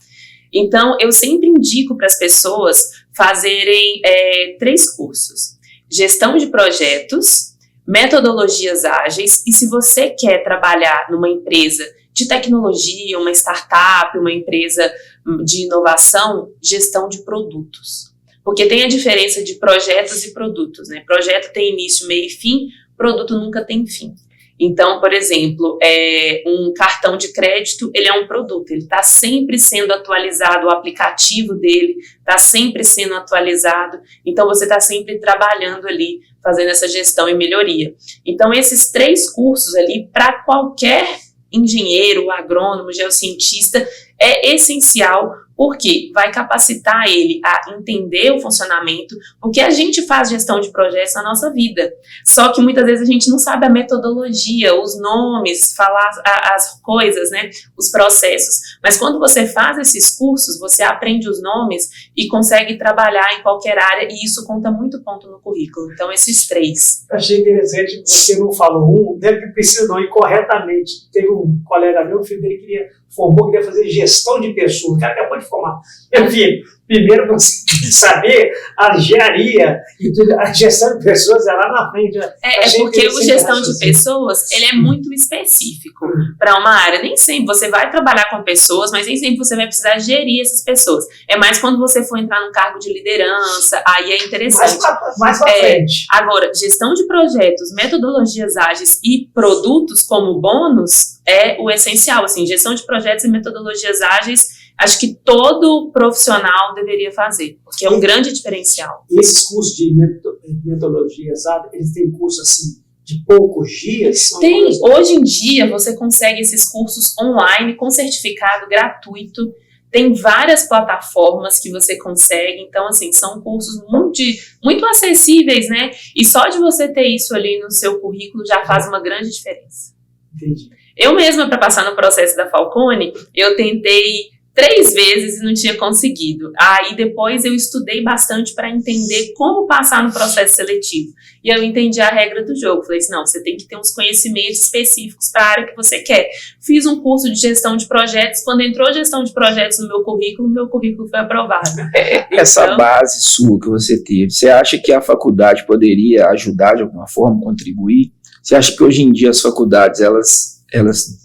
Então, eu sempre indico para as pessoas fazerem 3 cursos. Gestão de projetos, metodologias ágeis, e se você quer trabalhar numa empresa de tecnologia, uma startup, uma empresa de inovação, gestão de produtos. Porque tem a diferença de projetos e produtos, né? Projeto tem início, meio e fim, produto nunca tem fim. Então, por exemplo, um cartão de crédito, ele é um produto, ele está sempre sendo atualizado, o aplicativo dele está sempre sendo atualizado, então você está sempre trabalhando ali, fazendo essa gestão e melhoria. Então, esses 3 cursos ali, para qualquer engenheiro, agrônomo, geocientista, é essencial, porque vai capacitar ele a entender o funcionamento, porque a gente faz gestão de projetos na nossa vida, só que muitas vezes a gente não sabe a metodologia, os nomes, falar as coisas, né, os processos, mas quando você faz esses cursos, você aprende os nomes e consegue trabalhar em qualquer área, e isso conta muito ponto no currículo. Então, esses 3.
Achei interessante, você não falou deve precisar não ir corretamente. Teve um colega meu, o filho dele queria fazer gestão de pessoas, o cara acabou de formar. Meu filho, primeiro você tem que saber a engenharia e tudo, a gestão de pessoas é lá na frente.
Porque o gestão de pessoas, ele é muito específico para uma área. Nem sempre você vai trabalhar com pessoas, mas nem sempre você vai precisar gerir essas pessoas. É mais quando você for entrar num cargo de liderança, aí é interessante.
Mais pra frente.
Agora, gestão de projetos, metodologias ágeis e produtos como bônus é o essencial. Assim, gestão de projetos e metodologias ágeis, acho que todo profissional deveria fazer, porque é um grande diferencial.
E esses cursos de metodologias ágeis, eles têm curso assim de poucos dias?
Tem. Hoje em dia você consegue esses cursos online com certificado gratuito. Tem várias plataformas que você consegue, então, assim, são cursos muito acessíveis, né? E só de você ter isso ali no seu currículo já faz uma grande diferença.
Entendi.
Eu mesma, para passar no processo da Falcone, eu tentei 3 vezes e não tinha conseguido. Aí depois eu estudei bastante para entender como passar no processo seletivo. E eu entendi a regra do jogo. Falei assim, não, você tem que ter uns conhecimentos específicos para a área que você quer. Fiz um curso de gestão de projetos. Quando entrou gestão de projetos no meu currículo foi aprovado.
Essa base sua que você teve, você acha que a faculdade poderia ajudar de alguma forma, contribuir? Você acha que hoje em dia as faculdades, elas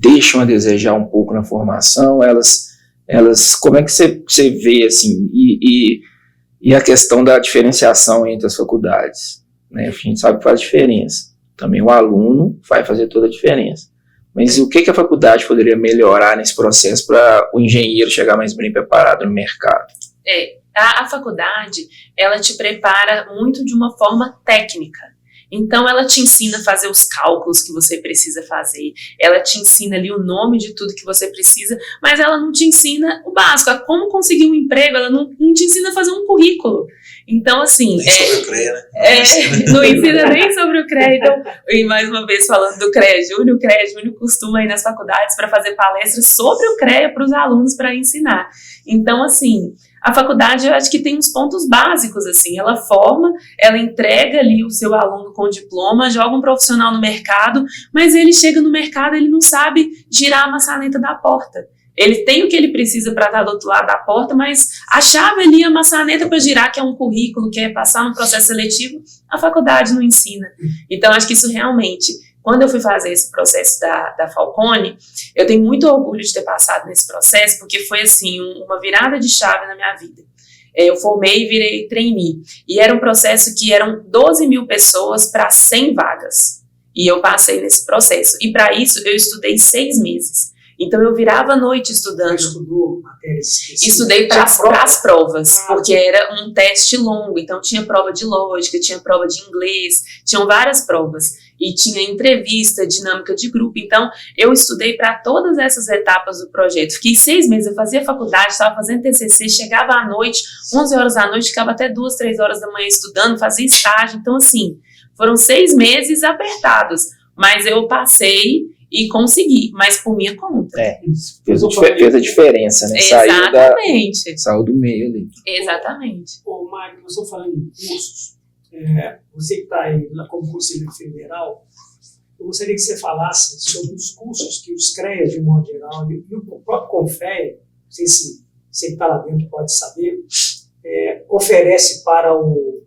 deixam a desejar um pouco na formação? Elas como é que você vê, assim, e a questão da diferenciação entre as faculdades, né? A gente sabe que faz diferença. Também o aluno vai fazer toda a diferença. Mas o que a faculdade poderia melhorar nesse processo para o engenheiro chegar mais bem preparado no mercado?
A faculdade, ela te prepara muito de uma forma técnica. Então, ela te ensina a fazer os cálculos que você precisa fazer, ela te ensina ali o nome de tudo que você precisa, mas ela não te ensina o básico, a como conseguir um emprego, ela não te ensina a fazer um currículo. Então, assim...
Nem sobre o CREA, né?
Não ensina nem sobre o CREA. Então, e mais uma vez falando do CREA Júnior, o CREA Júnior costuma ir nas faculdades para fazer palestras sobre o CREA para os alunos para ensinar. Então, assim... A faculdade, eu acho que tem uns pontos básicos, assim, ela forma, ela entrega ali o seu aluno com diploma, joga um profissional no mercado, mas ele chega no mercado, ele não sabe girar a maçaneta da porta. Ele tem o que ele precisa para estar do outro lado da porta, mas a chave ali, a maçaneta para girar, que é um currículo, que é passar no processo seletivo, a faculdade não ensina. Então, acho que isso realmente... Quando eu fui fazer esse processo da Falcone, eu tenho muito orgulho de ter passado nesse processo, porque foi, assim, uma virada de chave na minha vida. Eu formei e virei trainee. E era um processo que eram 12 mil pessoas para 100 vagas. E eu passei nesse processo. E para isso, eu estudei 6 meses. Então, eu virava a noite estudando.
Você estudou matérias específicas?
Estudei para as provas, porque era um teste longo. Então, tinha prova de lógica, tinha prova de inglês, tinham várias provas. E tinha entrevista, dinâmica de grupo. Então, eu estudei para todas essas etapas do projeto. Fiquei 6 meses, eu fazia faculdade, estava fazendo TCC, chegava à noite, 11 horas da noite, ficava até 2, 3 horas da manhã estudando, fazia estágio. Então, assim, foram 6 meses apertados. Mas eu passei e consegui, mas por minha conta.
Fez a diferença, né?
Exatamente.
Saiu do meio ali.
Exatamente.
Ô, Mário, nós estamos falando em cursos. Você que está aí como conselheiro federal, eu gostaria que você falasse sobre os cursos que os CREAs, de modo geral, e o próprio CONFEA, não sei se você que está lá dentro pode saber, oferece para o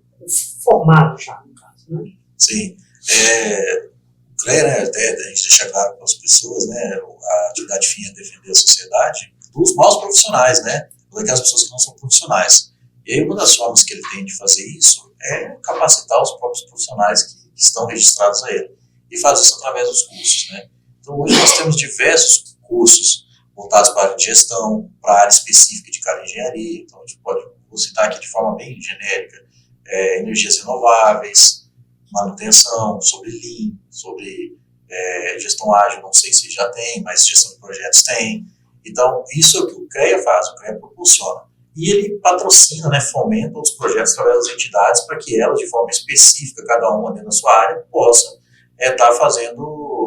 formado já, no caso, né?
Sim. O CREA, né, até a gente deixa claro para as pessoas, né, a atividade fim é defender a sociedade dos maus profissionais, né, daquelas pessoas que não são profissionais. E aí uma das formas que ele tem de fazer isso é capacitar os próprios profissionais que estão registrados a ele. e faz isso através dos cursos, né? Então hoje nós temos diversos cursos voltados para a área de gestão, para a área específica de cada engenharia. Então a gente pode, vou citar aqui de forma bem genérica, energias renováveis, manutenção, sobre Lean, sobre gestão ágil, não sei se já tem, mas gestão de projetos tem. Então isso é o que o CREA faz, o CREA proporciona. E ele patrocina, né, fomenta outros projetos através das entidades para que elas, de forma específica, cada uma dentro da sua área, possa estar fazendo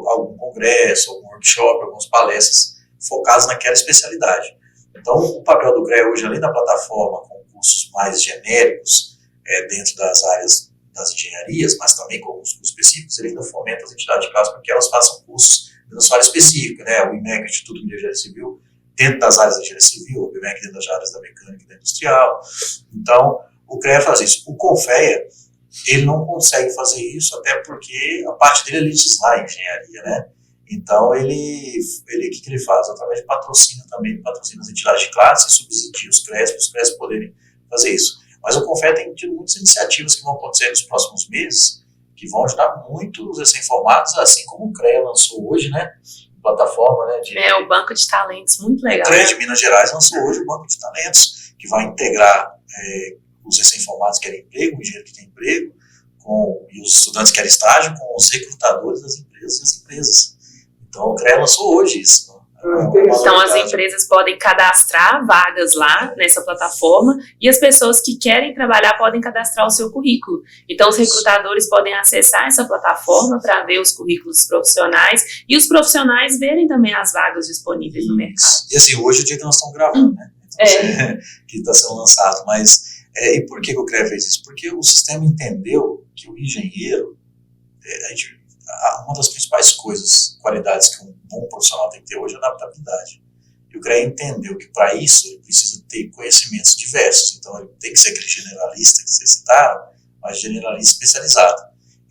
algum congresso, algum workshop, algumas palestras focadas naquela especialidade. Então, o papel do CREA hoje, além da plataforma com cursos mais genéricos dentro das áreas das engenharias, mas também com alguns cursos específicos, ele ainda fomenta as entidades de classe para que elas façam cursos na sua área específica, né? O IMEC, Instituto de Engenharia Civil, dentro das áreas da engenharia civil, o IMEC dentro das áreas da mecânica e da industrial. Então, o CREA faz isso. O CONFEA, ele não consegue fazer isso, até porque a parte dele é legislar a engenharia, né? Então, o que ele faz? Através de patrocínio também, ele patrocina as entidades de classe e subsidia os CREAs para os CREAs poderem fazer isso. Mas o CONFEA tem tido muitas iniciativas que vão acontecer nos próximos meses, que vão ajudar muito os recém-formados, assim como o CREA lançou hoje, né? Plataforma, né?
O Banco de Talentos, muito legal.
O CREA de Minas Gerais lançou hoje o Banco de Talentos, que vai integrar os recém-formados que querem emprego, o engenheiro que tem emprego, e os estudantes que querem estágio, com os recrutadores das empresas e as empresas. Então, o CREA lançou hoje isso.
Então, as empresas podem cadastrar vagas lá nessa plataforma e as pessoas que querem trabalhar podem cadastrar o seu currículo. Então, os recrutadores podem acessar essa plataforma para ver os currículos profissionais e os profissionais verem também as vagas disponíveis no mercado.
E assim, hoje é o dia que nós estamos gravando, né? Então, que está sendo lançado. Mas, e por que o CREA fez isso? Porque o sistema entendeu que o engenheiro, uma das principais qualidades que um bom profissional tem que ter hoje é a adaptabilidade. E o CREA entendeu que para isso ele precisa ter conhecimentos diversos. Então ele tem que ser aquele generalista que vocês citaram, mas generalista especializado.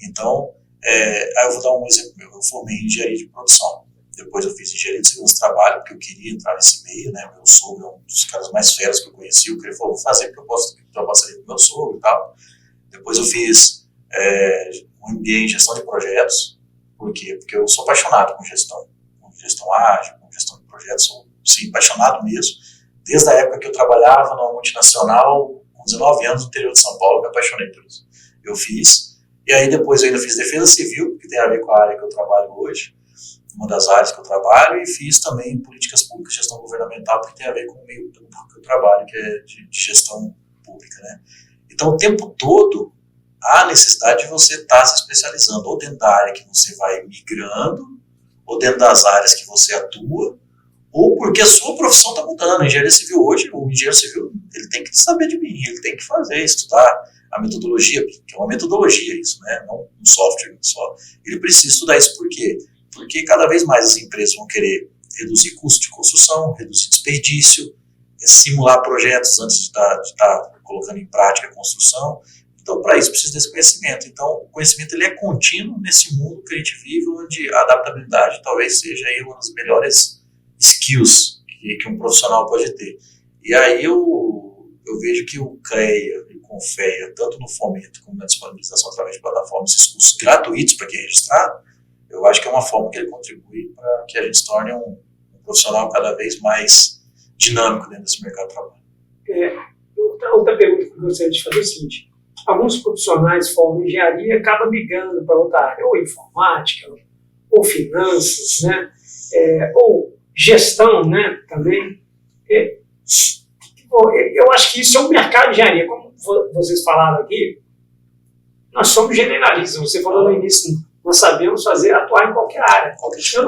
Então, aí eu vou dar um exemplo meu. Eu formei em engenharia de produção. Depois eu fiz engenharia de segurança do trabalho, porque eu queria entrar nesse meio, né? Meu sogro é um dos caras mais feras que eu conheci. O CREA falou, vou fazer porque eu posso trabalhar com meu sogro e tal. Depois eu fiz um MBA em gestão de projetos. Por quê? Porque eu sou apaixonado com gestão ágil, com gestão de projetos, sou sim, apaixonado mesmo. Desde a época que eu trabalhava numa multinacional, com 19 anos, no interior de São Paulo, me apaixonei por isso. Eu fiz, e aí depois eu ainda fiz defesa civil, que tem a ver com a área que eu trabalho hoje, uma das áreas que eu trabalho, e fiz também políticas públicas, gestão governamental, que tem a ver com o meio que eu trabalho, que é de gestão pública, né? Então, o tempo todo, há necessidade de você estar se especializando, ou dentro da área que você vai migrando, ou dentro das áreas que você atua, ou porque a sua profissão está mudando. A engenharia civil hoje, o engenheiro civil, ele tem que saber de mim, ele tem que estudar a metodologia, que é uma metodologia isso, né? Não um software só. Ele precisa estudar isso por quê? Porque cada vez mais as empresas vão querer reduzir custo de construção, reduzir desperdício, simular projetos antes de estar colocando em prática a construção. Então, para isso, precisa desse conhecimento. Então, o conhecimento ele é contínuo nesse mundo que a gente vive, onde a adaptabilidade talvez seja aí uma das melhores skills que um profissional pode ter. E aí eu vejo que o CREA e o CONFEA, tanto no fomento como na disponibilização através de plataformas, esses cursos gratuitos para quem é registrado, eu acho que é uma forma que ele contribui para que a gente se torne um profissional cada vez mais dinâmico dentro desse mercado de trabalho.
Outra pergunta que eu gostaria de fazer é o seguinte: alguns profissionais formam engenharia e acabam migrando para outra área, ou informática, ou finanças, né? Ou gestão, né? Também. Eu acho que isso é um mercado de engenharia. Como vocês falaram aqui, nós somos generalistas. Você falou no início, nós sabemos atuar em qualquer área.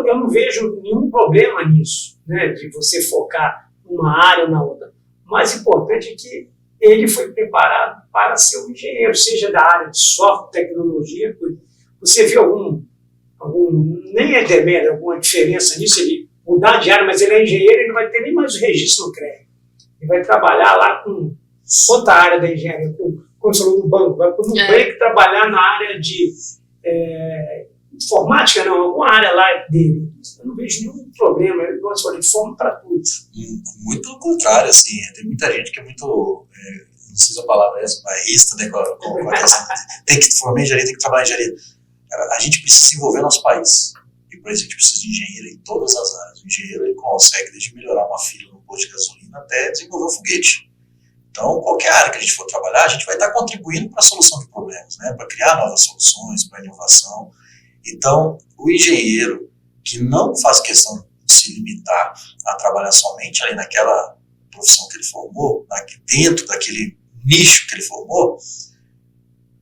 Eu não vejo nenhum problema nisso, né? De você focar numa área ou na outra. O mais importante é que ele foi preparado para ser um engenheiro, seja da área de software, tecnologia. Você vê nem é demérito, alguma diferença nisso, ele mudar de área, mas ele é engenheiro, ele não vai ter nem mais o registro no CREA. Ele vai trabalhar lá com outra área da engenharia, como você falou, no banco, vai no break trabalhar na área de informática, não, alguma área lá dele. Eu não vejo nenhum problema, ele gosta de forma para tudo.
Muito pelo contrário, assim, tem muita gente que é muito, não sei se a palavra é essa, bairrista, né, com a questão, tem que formar engenharia, tem que trabalhar em engenharia. a gente precisa desenvolver nosso país. E por isso a gente precisa de engenheiro em todas as áreas. O engenheiro ele consegue desde melhorar uma fila no posto de gasolina até desenvolver um foguete. Então, qualquer área que a gente for trabalhar, a gente vai estar contribuindo para a solução de problemas, né? Para criar novas soluções, para inovação. Então, o engenheiro que não faz questão de se limitar a trabalhar somente ali naquela profissão que ele formou, dentro daquele nicho que ele formou,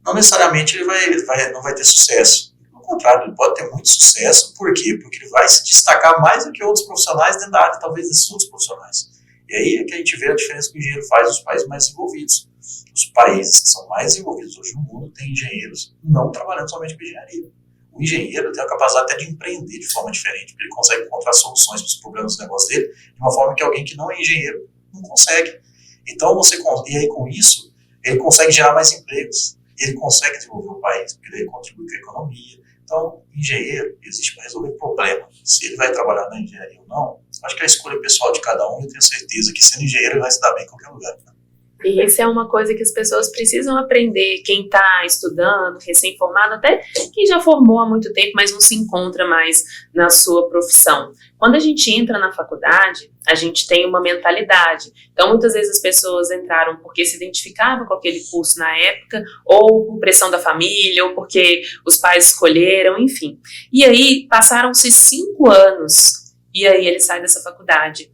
não necessariamente ele não vai ter sucesso. Pelo contrário, ele pode ter muito sucesso. Por quê? Porque ele vai se destacar mais do que outros profissionais dentro da área, talvez, desses outros profissionais. E aí é que a gente vê a diferença que o engenheiro faz nos países mais desenvolvidos. Os países que são mais desenvolvidos hoje no mundo têm engenheiros não trabalhando somente com engenharia. O engenheiro tem a capacidade até de empreender de forma diferente, porque ele consegue encontrar soluções para os problemas do negócio dele de uma forma que alguém que não é engenheiro não consegue. Então, e aí com isso, ele consegue gerar mais empregos, e ele consegue desenvolver o país, porque ele contribui com a economia. Então, engenheiro existe para resolver problema. Se ele vai trabalhar na engenharia ou não, acho que é a escolha pessoal de cada um, e eu tenho certeza que sendo engenheiro ele vai se dar bem em qualquer lugar. Né?
E isso é uma coisa que as pessoas precisam aprender, quem está estudando, recém-formado, até quem já formou há muito tempo, mas não se encontra mais na sua profissão. Quando a gente entra na faculdade, a gente tem uma mentalidade. Então, muitas vezes as pessoas entraram porque se identificavam com aquele curso na época, ou por pressão da família, ou porque os pais escolheram, enfim. E aí, passaram-se 5 anos, e aí ele sai dessa faculdade.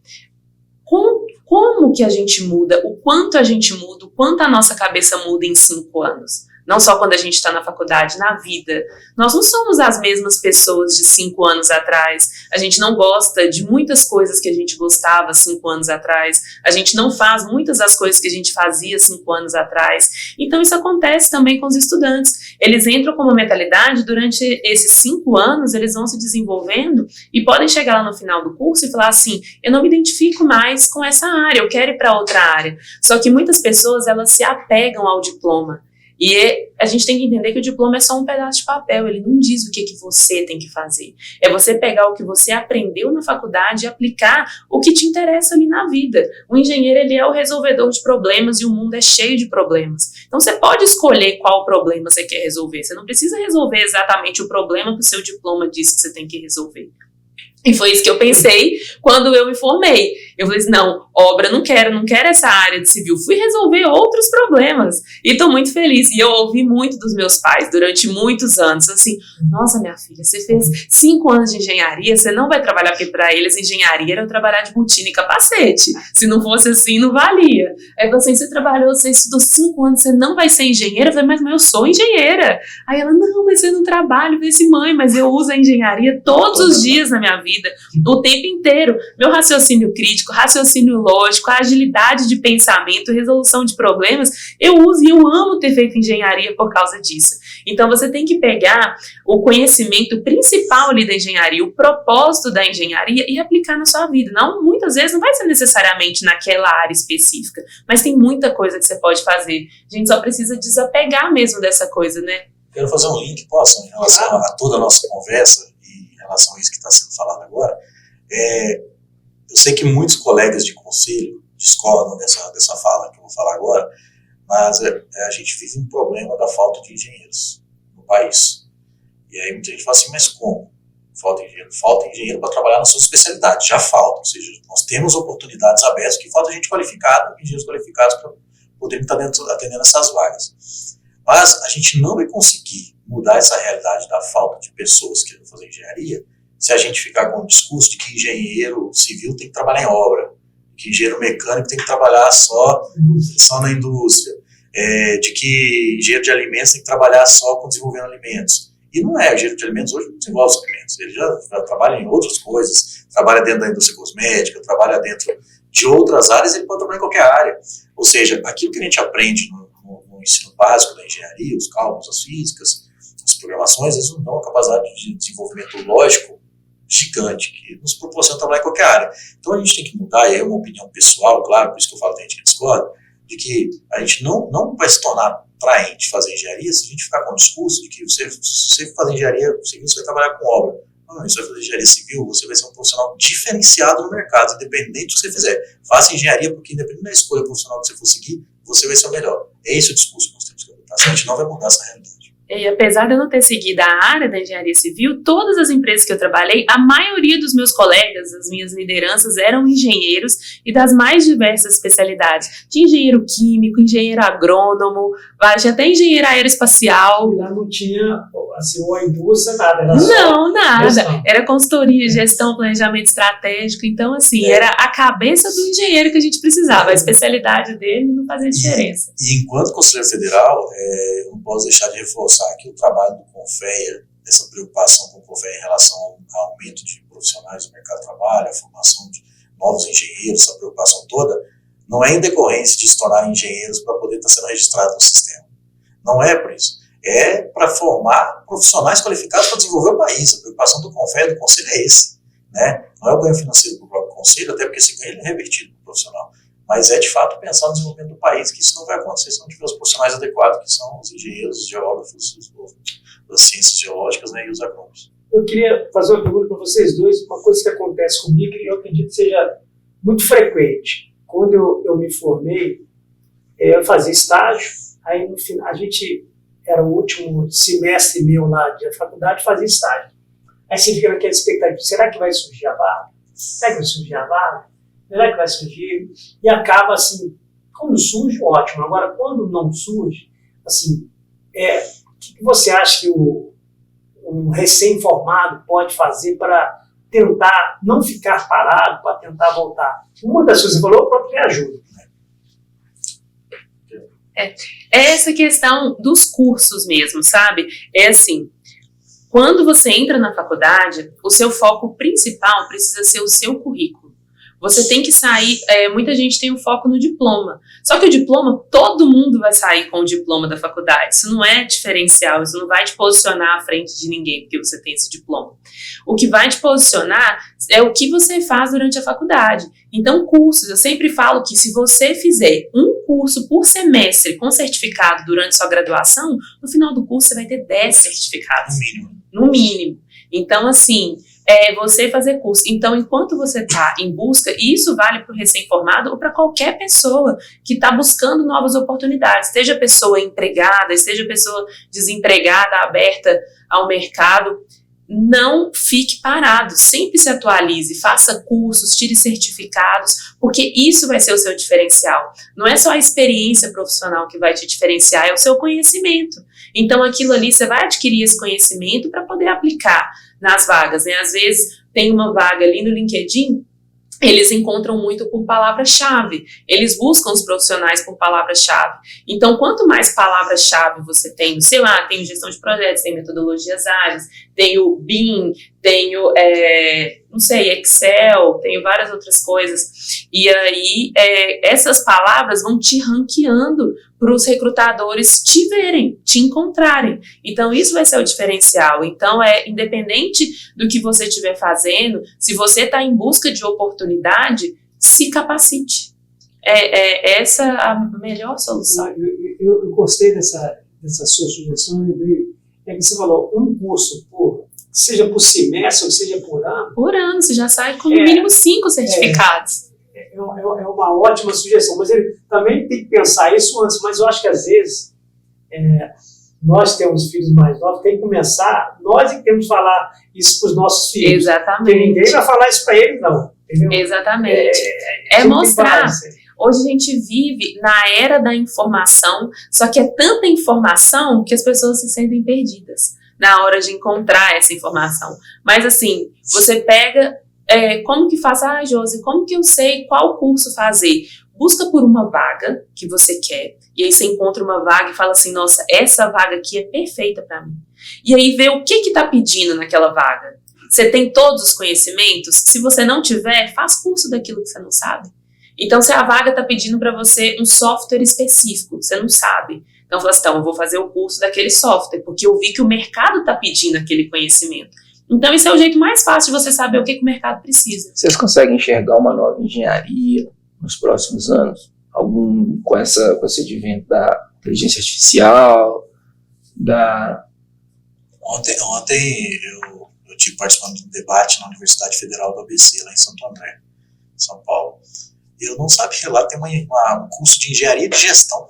Como que a gente muda, o quanto a gente muda, o quanto a nossa cabeça muda em 5 anos? Não só quando a gente está na faculdade, na vida. Nós não somos as mesmas pessoas de 5 anos atrás. A gente não gosta de muitas coisas que a gente gostava 5 anos atrás. A gente não faz muitas das coisas que a gente fazia 5 anos atrás. Então isso acontece também com os estudantes. Eles entram com uma mentalidade, durante esses 5 anos eles vão se desenvolvendo e podem chegar lá no final do curso e falar assim, eu não me identifico mais com essa área, eu quero ir para outra área. Só que muitas pessoas, elas se apegam ao diploma. E a gente tem que entender que o diploma é só um pedaço de papel, ele não diz o que você tem que fazer. É você pegar o que você aprendeu na faculdade e aplicar o que te interessa ali na vida. O engenheiro, ele é o resolvedor de problemas e o mundo é cheio de problemas. Então você pode escolher qual problema você quer resolver. Você não precisa resolver exatamente o problema que o seu diploma diz que você tem que resolver. E foi isso que eu pensei quando eu me formei. Eu falei assim, não, obra não quero essa área de civil. Fui resolver outros problemas. E estou muito feliz. E eu ouvi muito dos meus pais durante muitos anos. Assim, nossa, minha filha, você fez 5 anos de engenharia, você não vai trabalhar, porque para eles engenharia era eu trabalhar de botina e capacete. Se não fosse assim, não valia. Aí eu falei assim, você estudou 5 anos, você não vai ser engenheira? Eu falei, mas eu sou engenheira. Aí ela, não, mas você não trabalha. Eu falei assim, mãe, mas eu uso a engenharia todos os dias na minha vida. O tempo inteiro. Meu raciocínio crítico, raciocínio lógico, a agilidade de pensamento, resolução de problemas, eu uso e eu amo ter feito engenharia por causa disso. Então você tem que pegar o conhecimento principal ali da engenharia, o propósito da engenharia e aplicar na sua vida. Não, muitas vezes não vai ser necessariamente naquela área específica, mas tem muita coisa que você pode fazer. A gente só precisa desapegar mesmo dessa coisa, né?
Quero fazer um link, posso, em relação a toda a nossa conversa e em relação a isso que está sendo falado agora. Eu sei que muitos colegas de conselho discordam dessa fala que eu vou falar agora, mas a gente vive um problema da falta de engenheiros no país. E aí muita gente fala assim, mas como? Falta engenheiro para trabalhar na sua especialidade. Já falta, ou seja, nós temos oportunidades abertas que falta gente qualificada, engenheiros qualificados para poderem estar atendendo essas vagas. Mas a gente não vai conseguir mudar essa realidade da falta de pessoas querendo fazer engenharia se a gente ficar com o discurso de que engenheiro civil tem que trabalhar em obra, que engenheiro mecânico tem que trabalhar só na indústria, de que engenheiro de alimentos tem que trabalhar só com desenvolvendo alimentos. E não é, o engenheiro de alimentos hoje não desenvolve os alimentos, ele já trabalha em outras coisas, trabalha dentro da indústria cosmética, trabalha dentro de outras áreas, ele pode trabalhar em qualquer área. Ou seja, aquilo que a gente aprende no ensino básico da engenharia, os cálculos, as físicas, as programações, eles não dão uma capacidade de desenvolvimento lógico gigante, que nos proporciona trabalhar em qualquer área. Então a gente tem que mudar, e é uma opinião pessoal, claro, por isso que eu falo que a gente que discorda, de que a gente não vai se tornar atraente fazer engenharia se a gente ficar com o discurso de que se você fazer engenharia civil, você vai trabalhar com obra. Não, você vai fazer engenharia civil, você vai ser um profissional diferenciado no mercado, independente do que você fizer. Faça engenharia, porque independente da escolha profissional que você for seguir, você vai ser o melhor. É esse o discurso que nós temos que adotar. A gente não vai mudar essa realidade.
E apesar de eu não ter seguido a área da engenharia civil, todas as empresas que eu trabalhei, a maioria dos meus colegas, as minhas lideranças, eram engenheiros e das mais diversas especialidades. Tinha engenheiro químico, engenheiro agrônomo, tinha até engenheiro aeroespacial.
E lá não tinha, assim, ou a indústria, nada. Era
Não, nada.
gestão.
Era consultoria, gestão, planejamento estratégico. Então, assim, era a cabeça do engenheiro que a gente precisava. A especialidade dele não fazia diferença.
E enquanto conselheiro federal, eu não posso deixar de reforçar aqui o trabalho do CONFEA, essa preocupação com o CONFEA em relação ao aumento de profissionais do mercado de trabalho, a formação de novos engenheiros, essa preocupação toda, não é em decorrência de se tornar engenheiros para poder estar sendo registrado no sistema. Não é por isso. É para formar profissionais qualificados para desenvolver o país. A preocupação do CONFEA, do Conselho, é esse. Né? Não é o ganho financeiro do próprio Conselho, até porque esse ganho é revertido para o profissional. Mas é, de fato, pensar no desenvolvimento do país, que isso não vai acontecer se não tiver os profissionais adequados, que são os engenheiros, os geógrafos, das ciências geológicas, né, e os agrônomos.
Eu queria fazer uma pergunta para vocês dois, uma coisa que acontece comigo e eu acredito que seja muito frequente. Quando eu me formei, eu fazia estágio, aí no final, a gente, era o último semestre meu lá de faculdade, fazia estágio. Aí você fica naquela expectativa, será que vai surgir a vaga? Será que vai surgir a vaga? Será que vai surgir? E acaba assim, quando surge, ótimo. Agora, quando não surge, assim, o que você acha que um recém-formado pode fazer para tentar não ficar parado, para tentar voltar? Uma das coisas que você falou, o próprio ajuda.
É essa questão dos cursos mesmo, sabe? É assim, quando você entra na faculdade, o seu foco principal precisa ser o seu currículo. Você tem que sair, muita gente tem um foco no diploma. Só que o diploma, todo mundo vai sair com o diploma da faculdade. Isso não é diferencial, isso não vai te posicionar à frente de ninguém porque você tem esse diploma. O que vai te posicionar é o que você faz durante a faculdade. Então, cursos, eu sempre falo que se você fizer um curso por semestre com certificado durante sua graduação, no final do curso você vai ter 10 certificados.
No mínimo.
No mínimo. Então, assim, você fazer curso. Então, enquanto você está em busca, e isso vale para o recém-formado ou para qualquer pessoa que está buscando novas oportunidades, seja pessoa empregada, seja pessoa desempregada, aberta ao mercado, não fique parado, sempre se atualize, faça cursos, tire certificados, porque isso vai ser o seu diferencial. Não é só a experiência profissional que vai te diferenciar, é o seu conhecimento. Então, aquilo ali, você vai adquirir esse conhecimento para poder aplicar nas vagas, né? Às vezes, tem uma vaga ali no LinkedIn, eles encontram muito por palavra-chave, eles buscam os profissionais por palavra-chave. Então, quanto mais palavra-chave você tem, sei lá, tem gestão de projetos, tem metodologias ágeis, tem o BIM, tem o, não sei, Excel, tem várias outras coisas. E aí, essas palavras vão te ranqueando para os recrutadores te verem, te encontrarem. Então, isso vai ser o diferencial. Então, independente do que você estiver fazendo, se você está em busca de oportunidade, se capacite. Essa a melhor solução.
Eu gostei dessa sua sugestão, que você falou, um curso seja por semestre ou seja por ano.
Por ano, você já sai com no mínimo 5 certificados.
É uma ótima sugestão, mas ele também tem que pensar isso antes, mas eu acho que às vezes nós temos filhos mais novos, tem que começar, nós que temos que falar isso para os nossos filhos.
Exatamente.
Porque ninguém vai falar isso para eles, não. Entendeu?
Exatamente. Mostrar. Hoje a gente vive na era da informação, só que é tanta informação que as pessoas se sentem perdidas na hora de encontrar essa informação. Mas assim, você pega, como que faz? Josi, como que eu sei qual curso fazer? Busca por uma vaga que você quer, e aí você encontra uma vaga e fala assim, nossa, essa vaga aqui é perfeita para mim. E aí vê o que está pedindo naquela vaga. Você tem todos os conhecimentos? Se você não tiver, faz curso daquilo que você não sabe. Então, se a vaga está pedindo para você um software específico, você não sabe. Então, fala assim, então, eu vou fazer o curso daquele software, porque eu vi que o mercado está pedindo aquele conhecimento. Então, esse é o jeito mais fácil de você saber o que o mercado precisa.
Vocês conseguem enxergar uma nova engenharia nos próximos anos? Algum com esse advento da inteligência artificial,
Ontem eu tive participando de um debate na Universidade Federal do ABC, lá em Santo André, São Paulo. Eu não sabia, lá tem um curso de engenharia de gestão.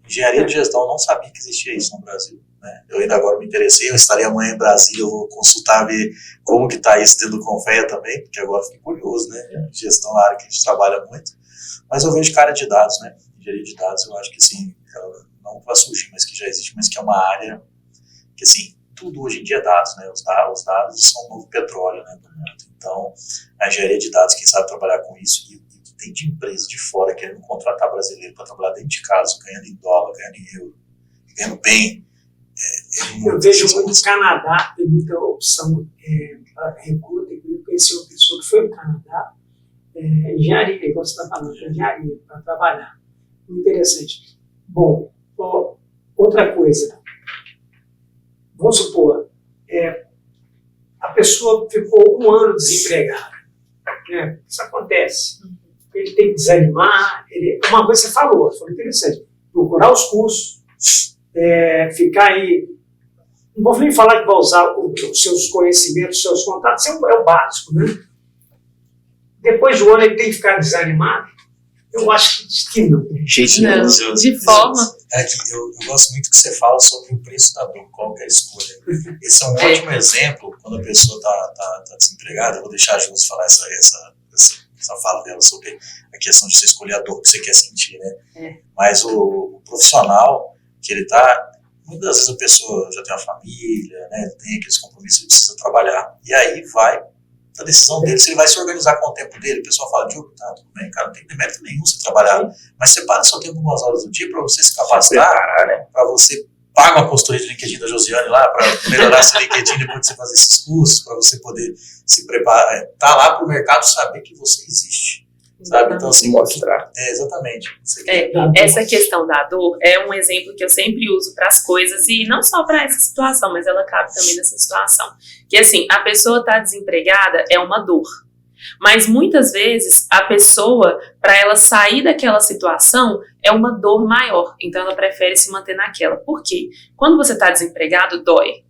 Engenharia de gestão, eu não sabia que existia isso no Brasil. Né? Eu ainda agora me interessei, eu estarei amanhã em Brasília, eu vou consultar, ver como que está isso dentro do Confea também, porque agora fiquei curioso, né? Gestão é uma área que a gente trabalha muito. Mas eu vejo cara de dados, né? Engenharia de dados, eu acho que assim, ela não vai surgir, mas que já existe, mas que é uma área que assim, tudo hoje em dia é dados, né? Os dados são o novo petróleo, né, do mundo. Então, a engenharia de dados, quem sabe trabalhar com isso, e o que tem de empresa de fora querendo contratar brasileiro para trabalhar dentro de casa, ganhando em dólar, ganhando em euro, ganhando bem.
Eu vejo muito no Canadá, tem muita opção para recruta. Eu conheci uma pessoa que foi para o Canadá, engenharia, igual você está falando, engenharia, para trabalhar. Muito interessante. Bom, outra coisa. Vamos supor, a pessoa ficou um ano desempregada. Né? Isso acontece. Ele tem que desanimar. Uma coisa que você falou, foi interessante. Procurar os cursos, ficar aí. Não vou nem falar que vai usar os seus conhecimentos, os seus contatos, é o básico, né? Depois de um ano ele tem que ficar desanimado. Eu acho que não.
Não, de forma.
Eu gosto muito que você fala sobre o preço da dor, qual que é a escolha. Esse é um ótimo exemplo, quando a pessoa está desempregada. Eu vou deixar a Josi falar essa fala dela sobre a questão de você escolher a dor que você quer sentir, né? Mas o profissional, que ele está... Muitas vezes a pessoa já tem uma família, né? Tem aqueles compromissos, ele precisa trabalhar. E aí vai a decisão dele, se ele vai se organizar com o tempo dele. O pessoal fala, Diogo, tá, tudo bem, cara, não tem demérito nenhum você trabalhar, mas separa seu tempo 2 horas do dia para você se capacitar, né? Para você pagar uma consultoria de LinkedIn da Josiane lá, para melhorar seu LinkedIn depois de você fazer esses cursos, para você poder se preparar, tá lá para o mercado saber que você existe. Sabe? Então, assim,
mostrar.
Exatamente.
Essa questão da dor é um exemplo que eu sempre uso para as coisas, e não só para essa situação, mas ela cabe também nessa situação. Que assim, a pessoa está desempregada é uma dor. Mas muitas vezes a pessoa, para ela sair daquela situação, é uma dor maior. Então ela prefere se manter naquela. Por quê? Quando você está desempregado, dói.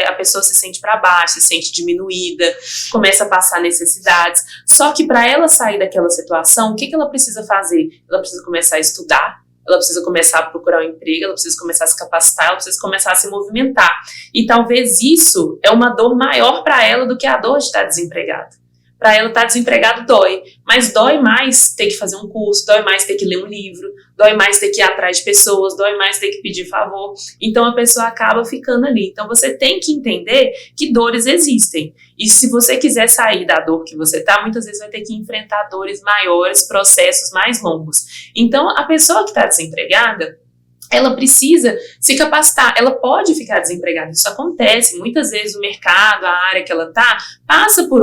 A pessoa se sente para baixo, se sente diminuída, começa a passar necessidades. Só que para ela sair daquela situação, o que ela precisa fazer? Ela precisa começar a estudar, ela precisa começar a procurar um emprego, ela precisa começar a se capacitar, ela precisa começar a se movimentar. E talvez isso é uma dor maior para ela do que a dor de estar desempregada. Para ela estar desempregado dói, mas dói mais ter que fazer um curso, dói mais ter que ler um livro, dói mais ter que ir atrás de pessoas, dói mais ter que pedir favor. Então a pessoa acaba ficando ali. Então você tem que entender que dores existem. E se você quiser sair da dor que você está, muitas vezes vai ter que enfrentar dores maiores, processos mais longos. Então a pessoa que está desempregada, ela precisa se capacitar, ela pode ficar desempregada, isso acontece, muitas vezes o mercado, a área que ela está, passa por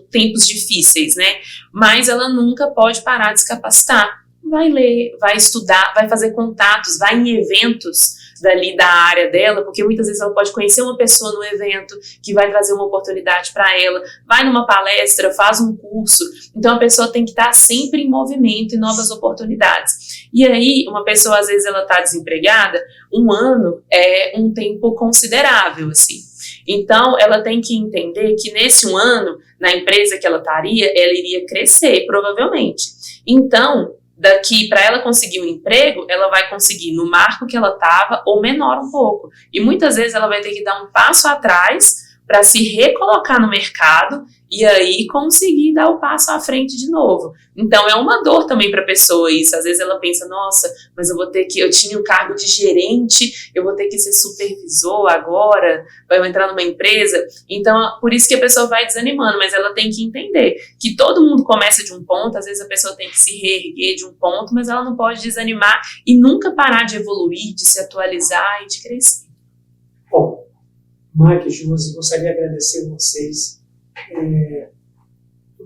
tempos difíceis, né, mas ela nunca pode parar de se capacitar, vai ler, vai estudar, vai fazer contatos, vai em eventos dali da área dela, porque muitas vezes ela pode conhecer uma pessoa no evento que vai trazer uma oportunidade para ela, vai numa palestra, faz um curso, então a pessoa tem que estar sempre em movimento e novas oportunidades. E aí, uma pessoa, às vezes, ela está desempregada, 1 ano é um tempo considerável, assim. Então, ela tem que entender que nesse 1 ano, na empresa que ela estaria, ela iria crescer, provavelmente. Então, daqui, para ela conseguir um emprego, ela vai conseguir no marco que ela estava ou menor um pouco. E muitas vezes ela vai ter que dar um passo atrás para se recolocar no mercado e aí conseguir dar o passo à frente de novo. Então é uma dor também para a pessoa isso. Às vezes ela pensa, nossa, mas eu tinha um cargo de gerente, eu vou ter que ser supervisor agora, vai entrar numa empresa. Então por isso que a pessoa vai desanimando, mas ela tem que entender que todo mundo começa de um ponto, às vezes a pessoa tem que se reerguer de um ponto, mas ela não pode desanimar e nunca parar de evoluir, de se atualizar e de crescer.
Bom, Mike e Josi, gostaria de agradecer a vocês.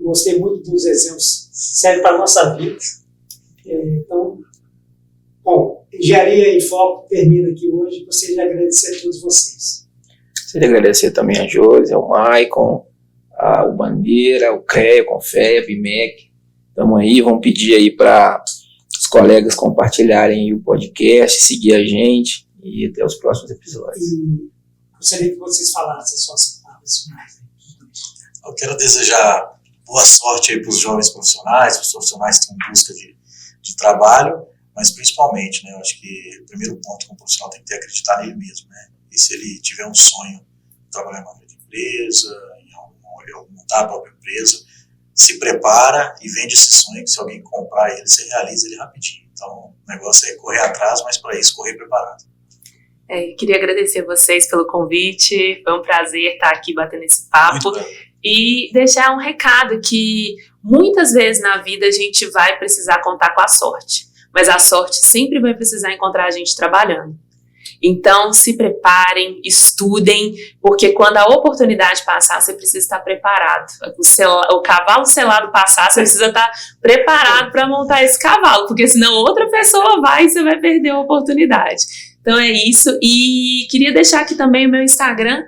Gostei muito dos exemplos, serve para a nossa vida. Então, bom, Engenharia em Foco termina aqui hoje. Gostaria de agradecer a todos vocês.
Gostaria de agradecer também a Josi, ao Maicon, o Bandeira, o CREA, o Confea, a BIMEC. Estamos aí, vamos pedir aí para os colegas compartilharem o podcast, seguir a gente e até os próximos episódios.
E gostaria que vocês falassem suas palavras finais.
Eu quero desejar boa sorte aí para os jovens profissionais, para os profissionais que estão em busca de trabalho, mas principalmente, né, eu acho que o primeiro ponto que o profissional tem que ter é acreditar nele mesmo, né, e se ele tiver um sonho de trabalhar em uma grande empresa, montar a própria empresa, se prepara e vende esse sonho, que se alguém comprar ele, você realiza ele rapidinho. Então, o negócio é correr atrás, mas para isso, correr preparado.
Queria agradecer a vocês pelo convite, foi um prazer estar aqui batendo esse papo e deixar um recado que muitas vezes na vida a gente vai precisar contar com a sorte, mas a sorte sempre vai precisar encontrar a gente trabalhando. Então, se preparem, estudem, porque quando a oportunidade passar, você precisa estar preparado. O cavalo selado passar, você precisa estar preparado para montar esse cavalo, porque senão outra pessoa vai e você vai perder a oportunidade. Então é isso, e queria deixar aqui também o meu Instagram,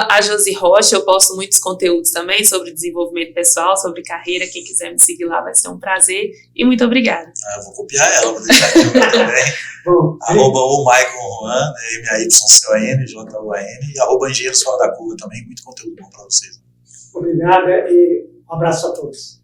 @ajosirocha, eu posto muitos conteúdos também sobre desenvolvimento pessoal, sobre carreira, quem quiser me seguir lá vai ser um prazer, e muito obrigada.
Eu vou copiar ela, vou deixar aqui também, @o_Maicon_Juan, MAYCON, JUAN, e @Engenheiros Fora da Curva também, muito conteúdo bom para vocês.
Obrigado e um abraço a todos.